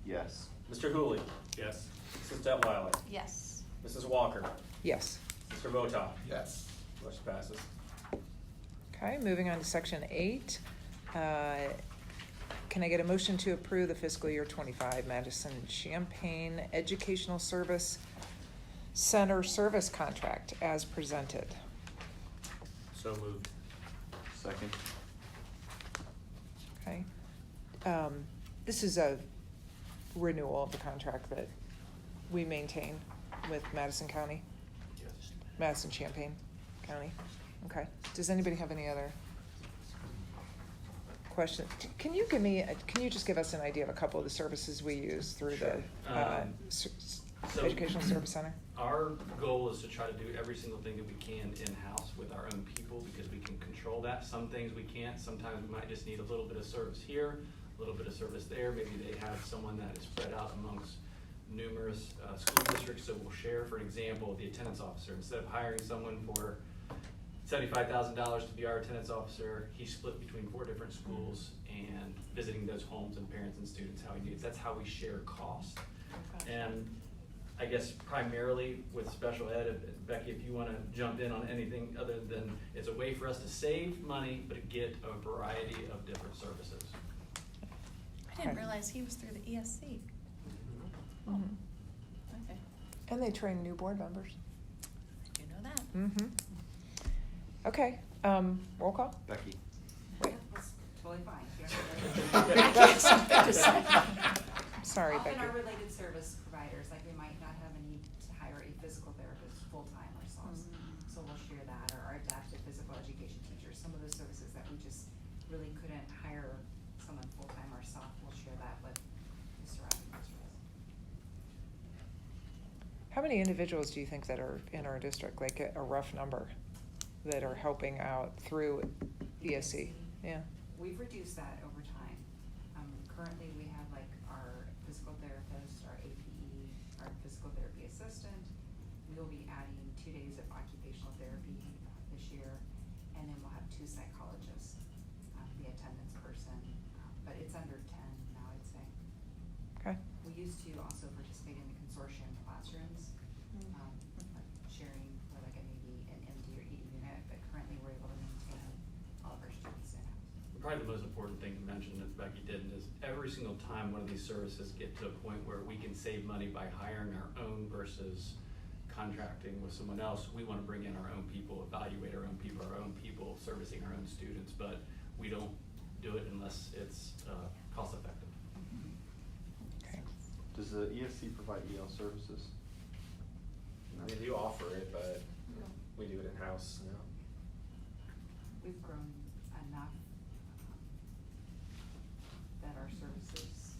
Yes. Mr. Hooley, Yes. Mrs. Detweiler, Yes. Mrs. Walker, Yes. Mr. Votak. Yes. Motion passes. Okay, moving on to section 8. Can I get a motion to approve the fiscal year 25 Madison Champaign Educational Service Center service contract as presented? So moved. Second. Okay. This is a renewal of the contract that we maintain with Madison County, Yes. Madison Champaign County. Okay. Does anybody have any other questions? Can you just give us an idea of a couple of the services we use through the So- Educational Service Center? Our goal is to try to do every single thing that we can in-house with our own people, because we can control that. Some things we can't. Sometimes we might just need a little bit of service here, a little bit of service there. Maybe they have someone that is spread out amongst numerous school districts, so we'll share. For example, the attendance officer, instead of hiring someone for $75,000 to be our attendance officer, he's split between 4 different schools and visiting those homes and parents and students how he needs. That's how we share costs. Okay. And I guess primarily with special ed, Becky, if you want to jump in on anything other than, it's a way for us to save money but get a variety of different services. I didn't realize he was through the ESC. Mhm. Okay. And they train new board members. You know that. Mm-hmm. Okay, roll call? Becky. Wait. That's totally fine. Sorry, Often Becky. our related service providers, like we might not have a need to hire a physical therapist full-time ourselves. So we'll share that, or our adaptive physical education teachers, some of those services that we just really couldn't hire someone full-time ourselves, we'll share that with the surrounding districts. How many individuals do you think that are in our district, like a rough number, that are helping out through ESC? Yeah. We've reduced that over time. Currently, we have like our physical therapist, our APE, our physical therapy assistant. We will be adding 2 days of occupational therapy this year, and then we'll have 2 psychologists, the attendance person, but it's under 10 now, I'd say. Okay. We used to also participate in the consortium classrooms, like sharing for like maybe an MD or ED unit, but currently we're able to maintain all of our students in-house. Probably the most important thing to mention that Becky didn't is every single time one of these services get to a point where we can save money by hiring our own versus contracting with someone else, we wanna bring in our own people, evaluate our own people servicing our own students, but we don't do it unless it's, cost effective. Okay. Does the ESC provide EL services? No. They do offer it, but we do it in-house, no. We've grown enough that our services,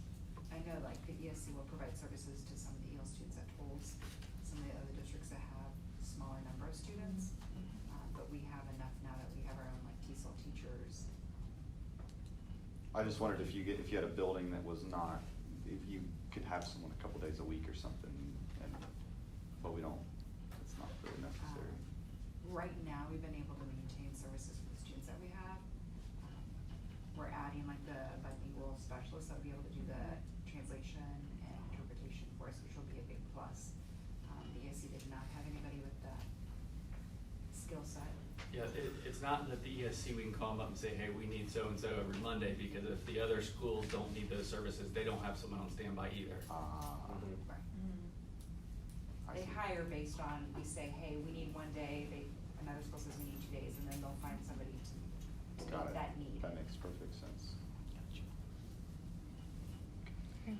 I know like the ESC will provide services to some of the EL students at Tolles, some of the other districts that have smaller number of students. But we have enough now that we have our own like TESOL teachers. I just wondered if you had a building that was not, if you could have someone a couple days a week or something, but we don't, it's not really necessary. Right now, we've been able to maintain services for the students that we have. We're adding like the bilingual specialist that'll be able to do the translation and interpretation for us, which will be a big plus. The ESC did not have anybody with that skill set. Yeah, it's not that the ESC, we can call them up and say, hey, we need so-and-so every Monday, because if the other schools don't need those services, they don't have someone on standby either. Right. I They see. hire based on, we say, hey, we need one day, another school says we need 2 days, and then they'll find somebody to Got meet it. that need. That makes perfect sense. Okay.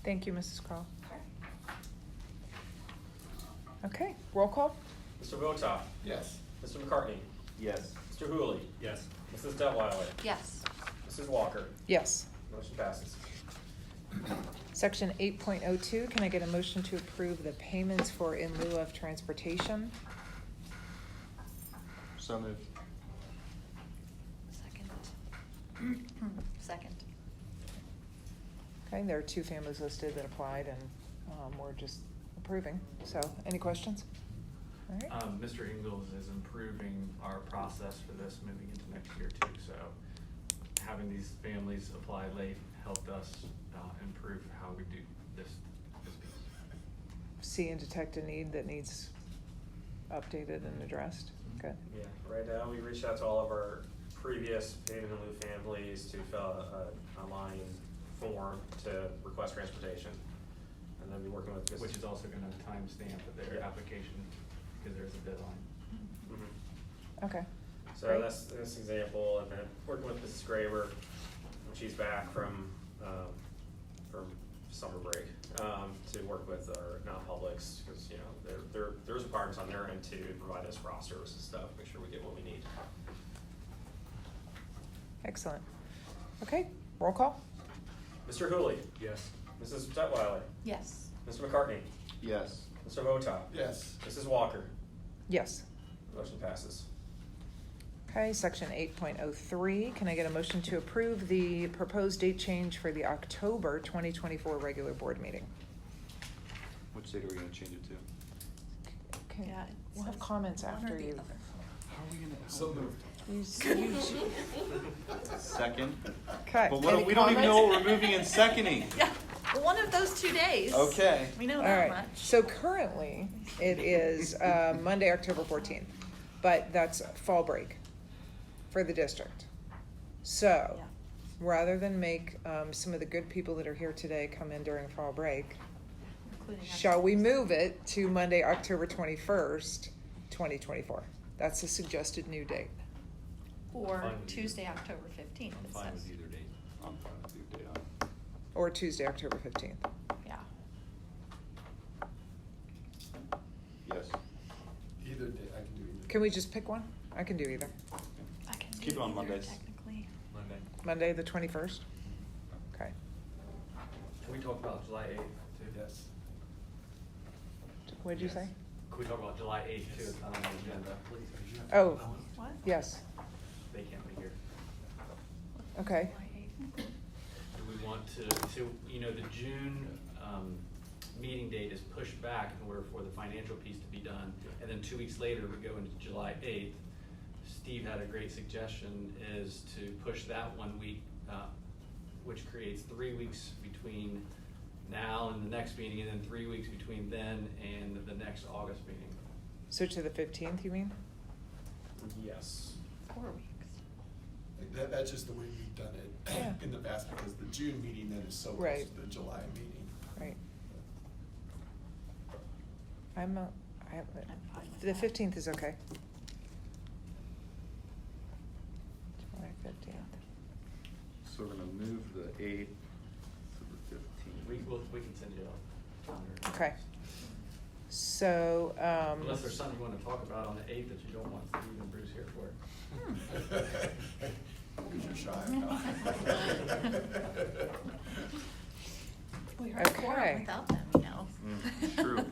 Thank you, Mrs. Kroll. Okay, roll call? Mr. Votak, Yes. Mr. McCartney, Yes. Mr. Hooley, Yes. Mrs. Detweiler, Yes. Mrs. Walker. Yes. Motion passes. Section 8.02, can I get a motion to approve the payments for in lieu of transportation? So moved. Second. Second. Okay, there are 2 families listed that applied, and we're just approving. So, any questions? All right. Mr. Ingalls is improving our process for this moving into next year too, so having these families apply late helped us improve how we do this piece. See and detect a need that needs updated and addressed. Good. Yeah, right now, we reached out to all of our previous payment in lieu families to fill out an online form to request transportation. And then be working with this. Which is also gonna timestamp their Yeah. application, because there's a deadline. Mhm. Okay. So Great. that's this example, and then working with Mrs. Graver when she's back from summer break, to work with our non-publics, because, you know, there's requirements on their end too, to provide us rosters and stuff, make sure we get what we need. Excellent. Okay, roll call? Mr. Hooley, Yes. Mrs. Detweiler, Yes. Mr. McCartney, Yes. Mr. Votak. Yes. Mrs. Walker. Yes. Motion passes. Okay, section 8.03, can I get a motion to approve the proposed date change for the October 2024 regular board meeting? Which date are we gonna change it to? Okay, Yeah, it we'll have says comments one or after the you. other. How are we gonna? So moved. Second? Okay. But any we don't even know what comments? we're moving and seconding. Yeah, one of those 2 days. Okay. We know All that right, much. so currently, it is Monday, October 14th, but that's fall break for the district. So, Yeah. rather than make some of the good people that are here today come in during fall break, Including us. shall we move it to Monday, October 21st, 2024? That's a suggested new date. Or Fine with Tuesday, either. October 15th. I'm it fine says. with either date. I'm fine with you, Dale. Or Tuesday, October 15th. Yeah. Yes. Either day, I can do either. Can we just pick one? I can do either. I can Keep do it on either, Mondays. technically. Monday. Monday, the 21st? Okay. Can we talk about July 8th too? Yes. What'd you Yes. say? Can we talk about July 8th too, it's not on the agenda? Oh, What? yes, They can't be here. okay. July 8th. Do we want to, so, you know, the June, meeting date is pushed back in order for the financial piece to be done. And then 2 weeks later, we go into July 8th. Steve had a great suggestion, is to push that 1 week, which creates 3 weeks between now and the next meeting, and then 3 weeks between then and the next August meeting. So to the 15th, you mean? Yes. 4 weeks. Like that's just the way we've done it Yeah. in the past, because the June meeting then is so close Right. to the July meeting. Right. have, I'm fine with the that. 15th is okay. July 15th. So we're gonna move the 8th to the 15th. We can send you a calendar. Okay. So, Unless there's something you wanna talk about on the 8th that you don't want Steve and Bruce here for. Because you're shy. We heard Okay. quorum without them, you know. True.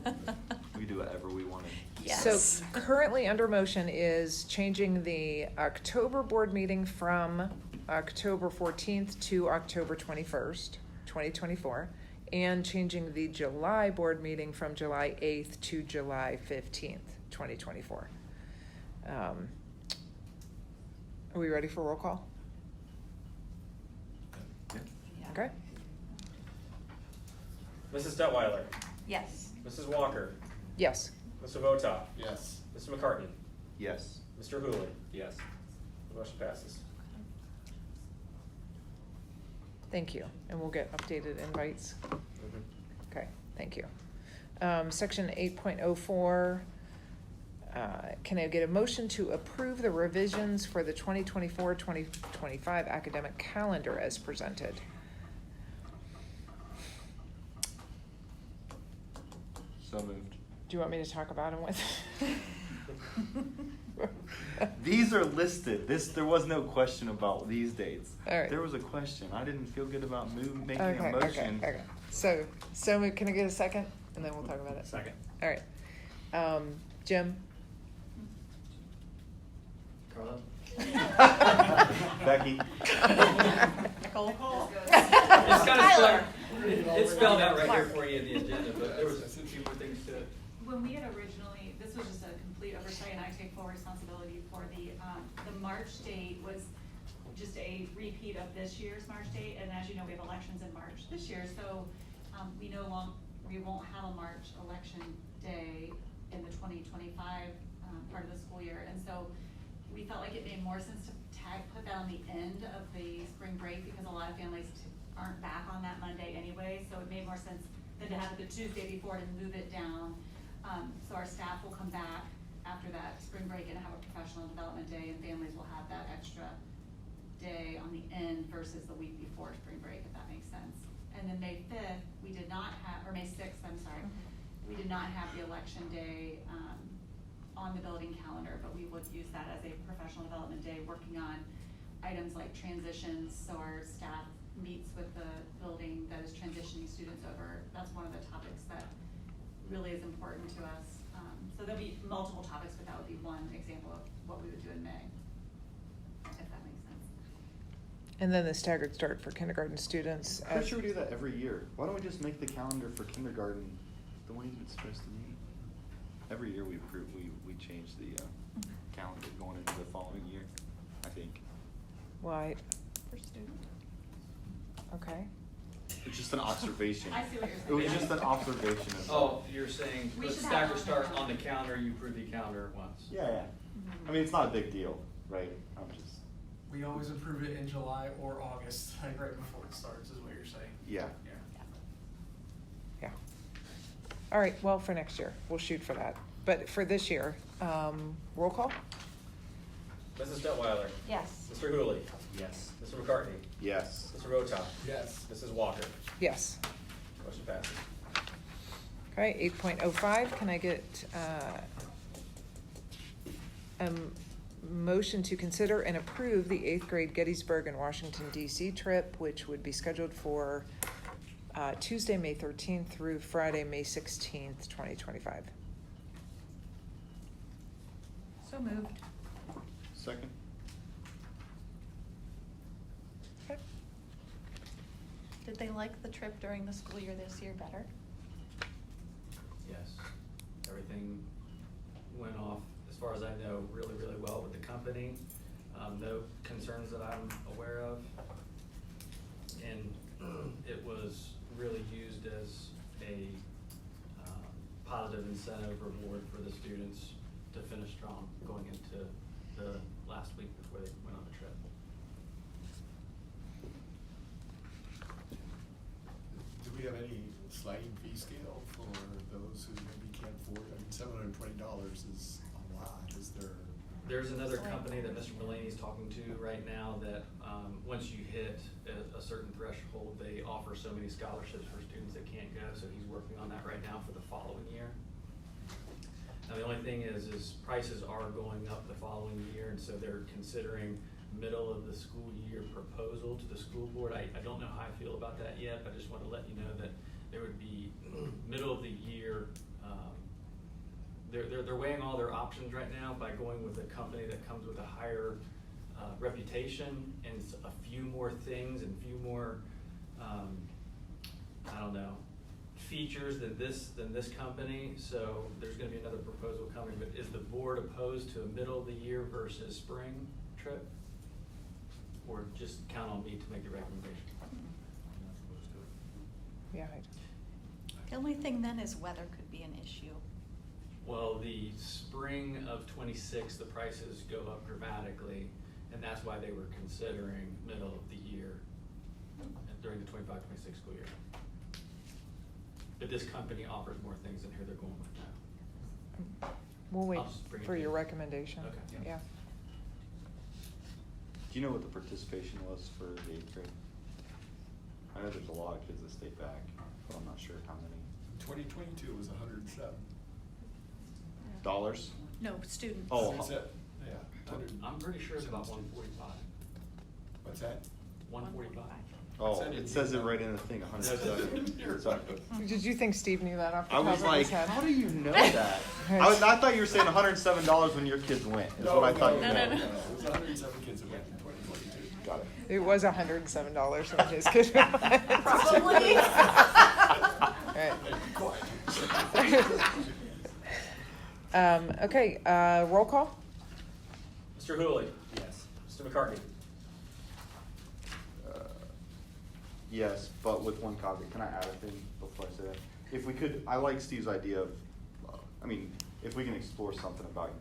We do whatever we wanted. Yes. So currently under motion is changing the October board meeting from October 14th to October 21st, 2024, and changing the July board meeting from July 8th to July 15th, 2024. Are we ready for roll call? Yeah. Yeah. Okay. Mrs. Detweiler, Yes. Mrs. Walker, Yes. Mr. Votak, Yes. Mr. McCartney, Yes. Mr. Hooley. Yes. The motion passes. Thank you. And we'll get updated invites. Mhm. Okay, thank you. Section 8.04, can I get a motion to approve the revisions for the 2024-2025 academic calendar as presented? So moved. Do you want me to talk about them with? These are listed. There was no question about these dates. All right. There was a question. I didn't feel good about making Okay, a motion. okay. So can I get a second? And then we'll talk about it. Second. All right. Jim? Carla? Becky? Nicole? It's kind of Tyler. it's spelled out right here for you in the agenda, but there was a few more things to it. When we had originally, this was just a complete oversight, and I take full responsibility for the March date was just a repeat of this year's March date, and as you know, we have elections in March this year, so, we won't have a March election day in the 2025, part of the school year, and so we felt like it made more sense to put that on the end of the spring break, because a lot of families aren't back on that Monday anyway, so it made more sense than to have it the Tuesday before and move it down. So our staff will come back after that spring break and have a professional development day, and families will have that extra day on the end versus the week before spring break, if that makes sense. And then May 5th, we did not have, or May 6th, I'm sorry, we did not have the election day on the building calendar, but we would use that as a professional development day, working on items like transitions, so our staff meets with the building that is transitioning students over. That's one of the topics that really is important to us. So there'll be multiple topics, but that would be one example of what we would do in May, if that makes sense. And then the staggered start for kindergarten students. I'm pretty sure we do that every year. Why don't we just make the calendar for kindergarten the way it's supposed to be? Every year we change the calendar going into the following year, I think. Why? For students. Okay. It's just an observation. I see what you're It was saying. just an observation of. Oh, you're saying We put should have stagger it start on on the the calendar, you approve the calendar at once. Yeah. I mean, it's not a big deal, right? I'm just, We always approve it in July or August, like right before it starts, is what you're saying. yeah. Yeah. All right, well, for next year, we'll shoot for that. But for this year, roll call? Mrs. Detweiler, Yes. Mr. Hooley, Yes. Mr. McCartney, Yes. Mr. Votak, Yes. Mrs. Walker. Yes. Motion passes. Okay, 8.05, can I get a motion to consider and approve the 8th grade Gettysburg and Washington DC trip, which would be scheduled for Tuesday, May 13th through Friday, May 16th, 2025. So moved. Second? Okay. Did they like the trip during the school year this year better? Yes. Everything went off, as far as I know, really, really well with the company. No concerns that I'm aware of. And it was really used as a positive incentive reward for the students to finish strong going into the last week before they went on the trip. Do we have any sliding fee scale for those who maybe can't afford, I mean, $720 is a lot, is there? There's another company that Mr. Mulaney's talking to right now that, once you hit a certain threshold, they offer so many scholarships for students that can't go, so he's working on that right now for the following year. Now, the only thing is prices are going up the following year, and so they're considering middle of the school year proposal to the school board. I don't know how I feel about that yet, but I just want to let you know that there would be middle of the year. They're weighing all their options right now by going with a company that comes with a higher reputation and a few more things and few more, I don't know, features than this company. So there's going to be another proposal coming. But is the board opposed to a middle of the year versus spring trip, or just count on me to make the recommendation? Yeah. The only thing then is weather could be an issue. Well, the spring of 26, the prices go up dramatically, and that's why they were considering middle of the year during the 25-26 school year. But this company offers more things, and here they're going with that. We'll wait I'll just bring it for to your you. recommendation. Okay. Yeah. Do you know what the participation was for the 8th grade? I know there's a lot of kids that stayed back, but I'm not sure how many. 2022 was 107. Dollars? No, students. Oh. Is that- Yeah. 100 I'm pretty sure it's about students. 145. What's that? 145. Oh, Said it says it right in the thing, 107. Sorry. Did you think Steve knew that off the I top was of his like, head? how do you know that? I thought you were saying $107 when your kids went, is what I thought you meant. No. It was 107 kids that went in 2022. Got it. It was $107 when his kid went. Probably. Right. Okay, roll call? Mr. Hooley? Yes. Mr. McCartney? Yes, but with one caveat. Can I add a thing before I say that? If we could, I like Steve's idea of, if we can explore something about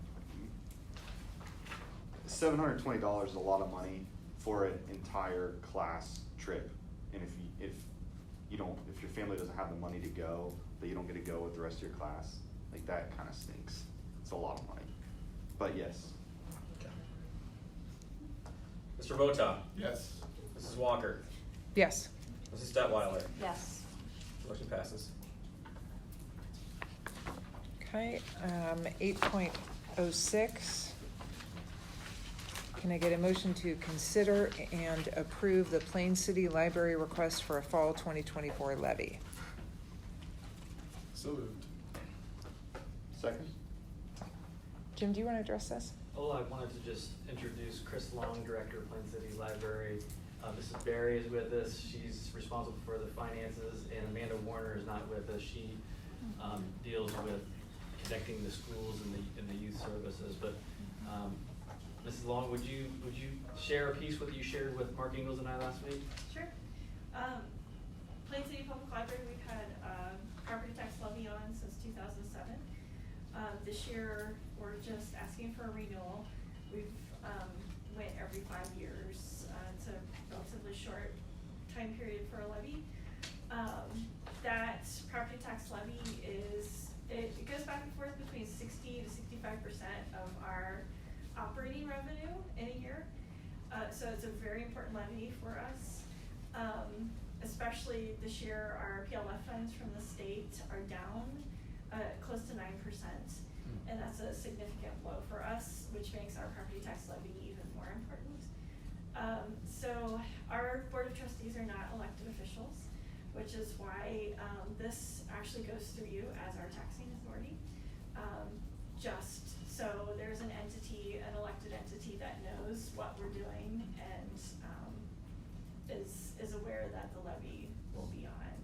$720 is a lot of money for an entire class trip. And if your family doesn't have the money to go, but you don't get to go with the rest of your class, like that kind of stinks. It's a lot of money. But yes. Mr. Vota? Yes. Mrs. Walker? Yes. Mrs. Detweiler? Yes. Motion passes. Okay, 8.06. Can I get a motion to consider and approve the Plain City Library request for a fall 2024 levy? So moved. Second? Jim, do you want to address this? Oh, I wanted to just introduce Chris Long, Director of Plain City Library. Mrs. Berry is with us. She's responsible for the finances, and Amanda Warner is not with us. She deals with connecting the schools and the youth services. But Mrs. Long, would you share a piece what you shared with Mark Ingalls and I last week? Sure. Plain City Public Library, we've had property tax levy on since 2007. This year, we're just asking for a renewal. We've went every 5 years. It's a relatively short time period for a levy. That property tax levy it goes back and forth between 60 to 65% of our operating revenue in a year. So it's a very important levy for us. Especially this year, our PLF funds from the state are down close to 9%. And that's a significant blow for us, which makes our property tax levy even more important. So our Board of Trustees are not elected officials, which is why this actually goes through you as our taxing authority. Just so there's an elected entity that knows what we're doing and is aware that the levy will be on.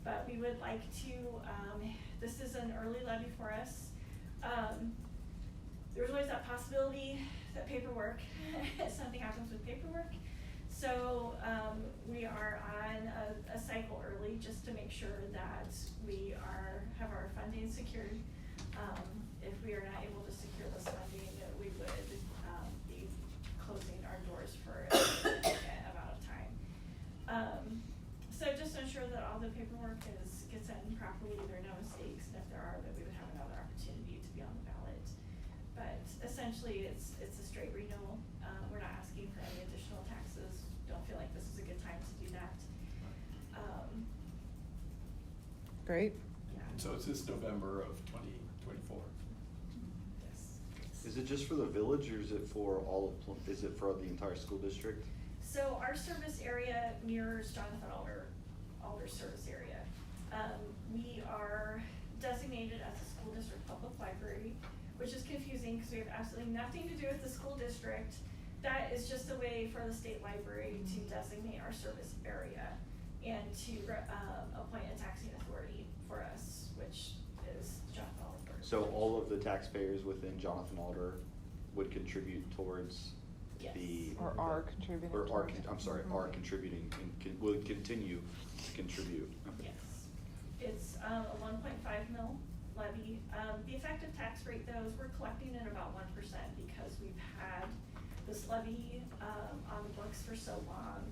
But we would like to, this is an early levy for us. There's always that possibility that paperwork, something happens with paperwork. So we are on a cycle early just to make sure that we have our funding secured. If we are not able to secure this funding, we would be closing our doors for a significant amount of time. So just to ensure that all the paperwork gets in believe there are no mistakes, and if there are, that we would have another opportunity to be on the ballot. But essentially, it's a straight renewal. We're not asking for any additional taxes. Don't feel like this is a good time to do that. Great. Yeah. And so it's this November of 2024. Yes. Is it just for the village, or is it for is it for the entire school district? So our service area mirrors Jonathan Alder's service area. We are designated as a school district public library, which is confusing because we have absolutely nothing to do with the school district. That is just a way for the state library to designate our service area and to appoint a taxing authority for us, which is Jonathan Alder. So all of the taxpayers within Jonathan Alder would contribute towards Yes. the. Or are contributing Or are, towards. I'm sorry, are contributing and will continue to contribute. Okay. Yes. It's a 1.5 mil levy. The effective tax rate though is we're collecting at about 1% because we've had this levy on the books for so long.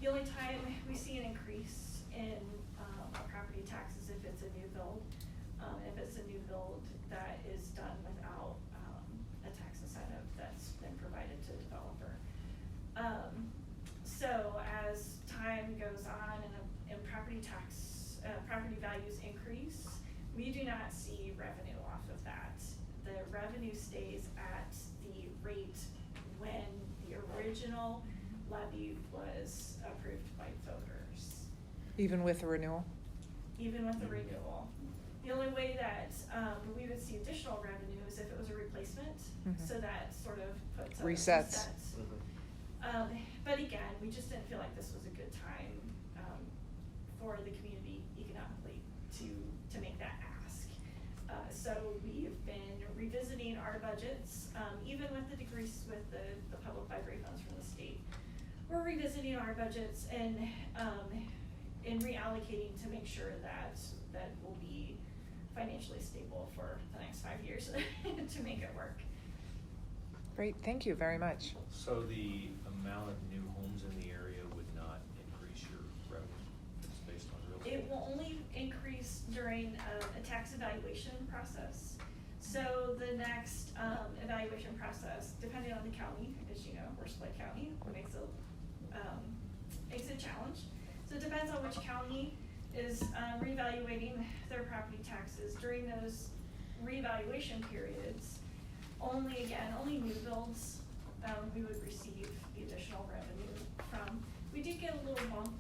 The only time we see an increase in our property taxes if it's a new build. If it's a new build that is done without a tax incentive that's been provided to the developer. So as time goes on and property values increase, we do not see revenue off of that. The revenue stays at the rate when the original levy was approved by voters. Even with the renewal? Even with the renewal. The only way that we would see additional revenue is if it was a replacement, so that sort of puts a Resets. But again, we just didn't feel like this was a good time for the community economically to make that ask. So we've been revisiting our budgets, even with the decrease with the public library funds from the state. We're revisiting our budgets and reallocating to make sure that will be financially stable for the next 5 years to make it work. Great, thank you very much. So the amount of new homes in the area would not increase your revenue? It's based on real estate? It will only increase during a tax evaluation process. So the next evaluation process, depending on the county, as you know, we're split county, makes a challenge. So it depends on which county is reevaluating their property taxes. During those reevaluation periods, only new builds we would receive the additional revenue from. We did get a little bump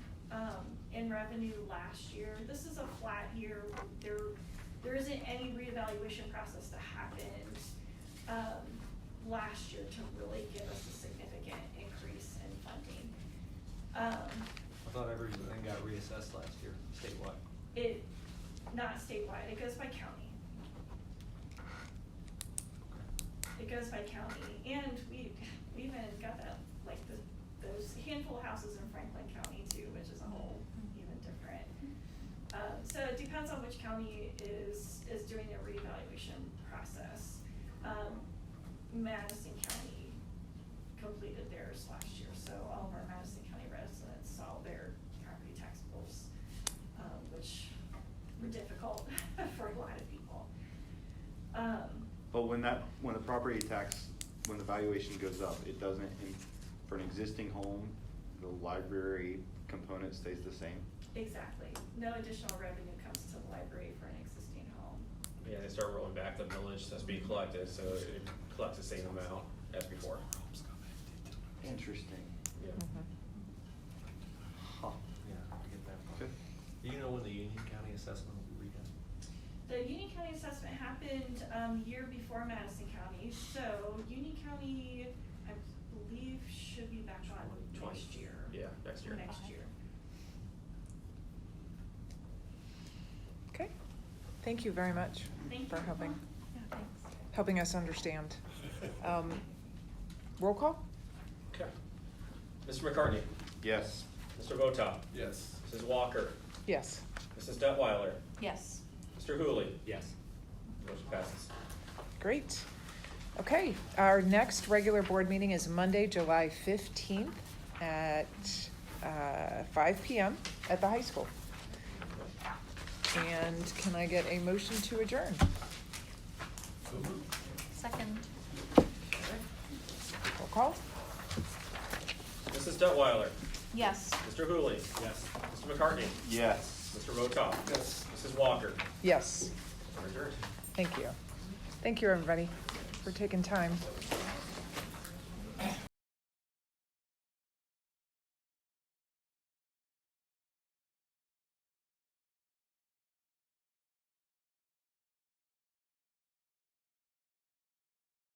in revenue last year. This is a flat year. There isn't any reevaluation process that happened last year to really give us a significant increase in funding. I thought everything got reassessed last year, statewide. Not statewide, it goes by county. It goes by county, and we even got that, like those handful of houses in Franklin County too, which is a whole even different. So it depends on which county is doing their reevaluation process. Madison County completed theirs last year, so all of our Madison County residents saw their property tax bills, which were difficult for a lot of people. But when the property tax, when the valuation goes up, it doesn't, for an existing home, the library component stays the same? Exactly. No additional revenue comes to the library for an existing home. Yeah, they start rolling back the millage that's being collected, so it collects the same amount as before. Interesting. Yeah. Huh. Yeah, I get that part. Okay. Do you know when the Union County assessment will be redone? The Union County assessment happened year before Madison County, so Union County, I believe, should be back on next year. Yeah, next year. Next year. Okay, thank you very much Thank for you. helping, Yeah, thanks. helping us understand. Roll call? Okay. Mr. McCartney? Yes. Mr. Votak? Yes. Mrs. Walker? Yes. Mrs. Detweiler? Yes. Mr. Hooley? Yes. Motion passes. Great. Okay, our next regular board meeting is Monday, July 15th at 5 p.m. at the high school. And can I get a motion to adjourn? Second. Roll call? Mrs. Detweiler, Yes. Mr. Hooley, Yes. Mr. McCartney, Yes. Mr. Votak. Yes. Mrs. Walker. Yes. We're adjourned. Thank you. Thank you, everybody, for taking time.